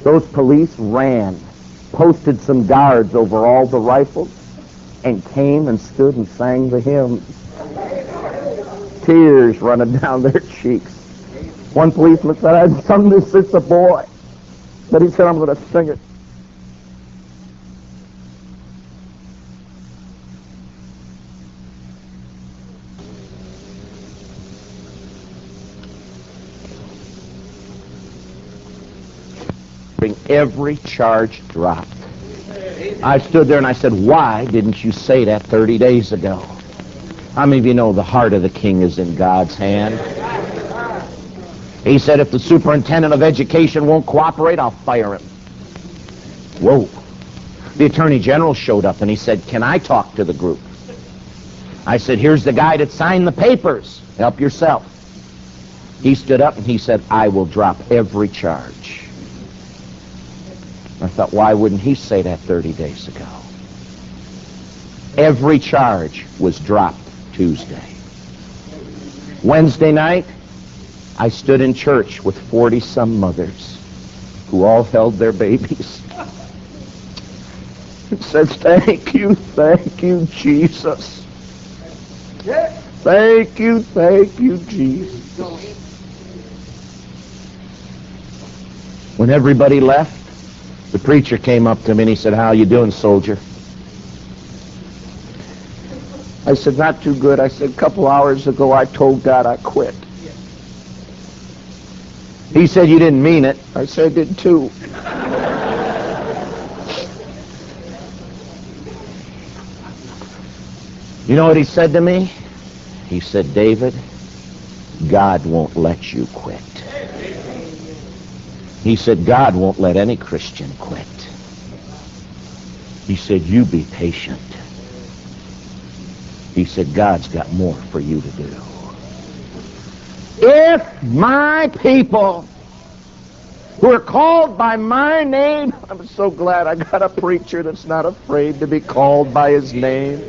Those police ran, posted some guards over all the rifles, and came and stood and sang the hymns. Tears running down their cheeks. One policeman said, "I sung this since a boy." But he said, "I'm going to sing it." Every charge dropped. I stood there and I said, "Why didn't you say that 30 days ago?" How many of you know the heart of the king is in God's hand? He said, "If the superintendent of education won't cooperate, I'll fire him." Whoa. The attorney general showed up and he said, "Can I talk to the group?" I said, "Here's the guy that signed the papers. Help yourself." He stood up and he said, "I will drop every charge." I thought, why wouldn't he say that 30 days ago? Every charge was dropped Tuesday. Wednesday night, I stood in church with 40-some mothers who all held their babies and said, thank you, Jesus. Thank you, Jesus. When everybody left, the preacher came up to me and he said, how you doing, soldier? I said, not too good. I said, a couple hours ago I told God I quit. He said, you didn't mean it. I said, I did too. You know what he said to me? He said, David, God won't let you quit. He said, God won't let any Christian quit. He said, you be patient. He said, God's got more for you to do. If my people who are called by my name, I'm so glad I got a preacher that's not afraid to be called by his name,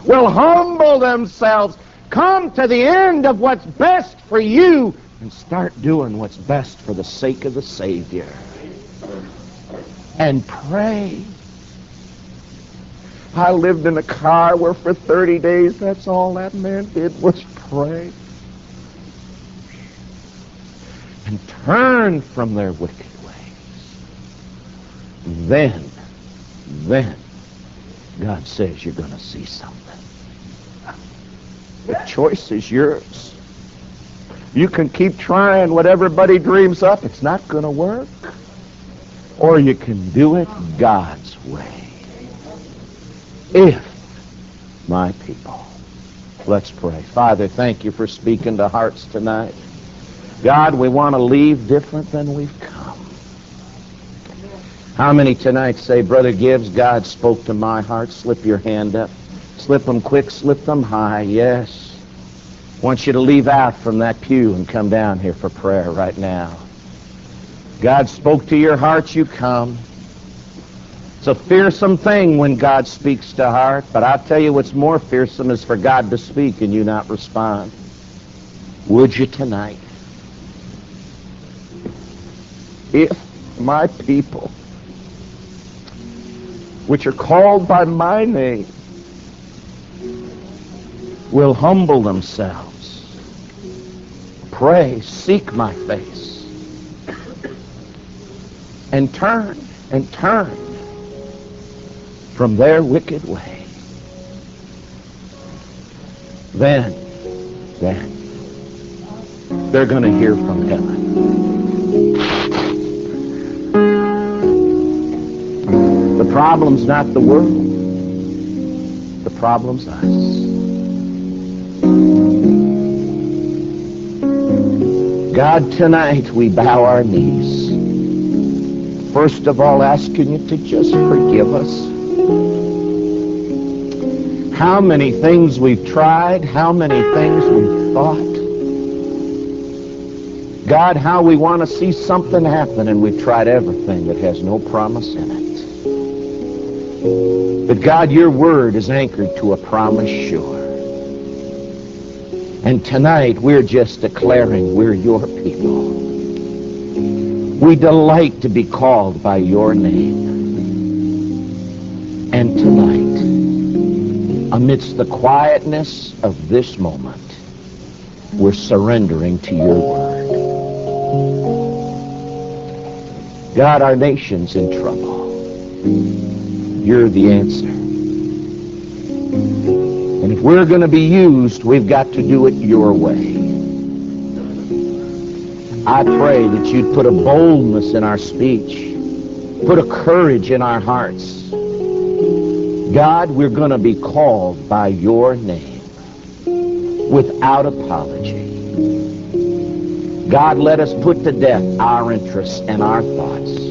will humble themselves, come to the end of what's best for you, and start doing what's best for the sake of the Savior. And pray. I lived in a car where for 30 days that's all that man did was pray. And turn from their wicked ways. Then God says you're going to see something. The choice is yours. You can keep trying what everybody dreams up. It's not going to work. Or you can do it God's way. If my people. Let's pray. Father, thank you for speaking to hearts tonight. God, we want to leave different than we've come. How many tonight say, Brother Gibbs, God spoke to my heart? Slip your hand up. Slip them quick, slip them high. Yes. I want you to leave out from that pew and come down here for prayer right now. God spoke to your heart, you come. It's a fearsome thing when God speaks to heart, but I'll tell you what's more fearsome is for God to speak and you not respond. Would you tonight? If my people, which are called by my name, will humble themselves, pray, seek my face, and turn from their wicked way, then they're going to hear from heaven. The problem's not the world. The problem's us. God, tonight we bow our knees. First of all, asking you to just forgive us. How many things we've tried, how many things we've thought. God, how we want to see something happen and we've tried everything that has no promise in it. But God, your word is anchored to a promise sure. And tonight we're just declaring we're your people. We delight to be called by your name. And tonight, amidst the quietness of this moment, we're surrendering to your word. God, our nation's in trouble. You're the answer. And if we're going to be used, we've got to do it your way. I pray that you'd put a boldness in our speech, put a courage in our hearts. God, we're going to be called by your name without apology. God, let us put to death our interests and our thoughts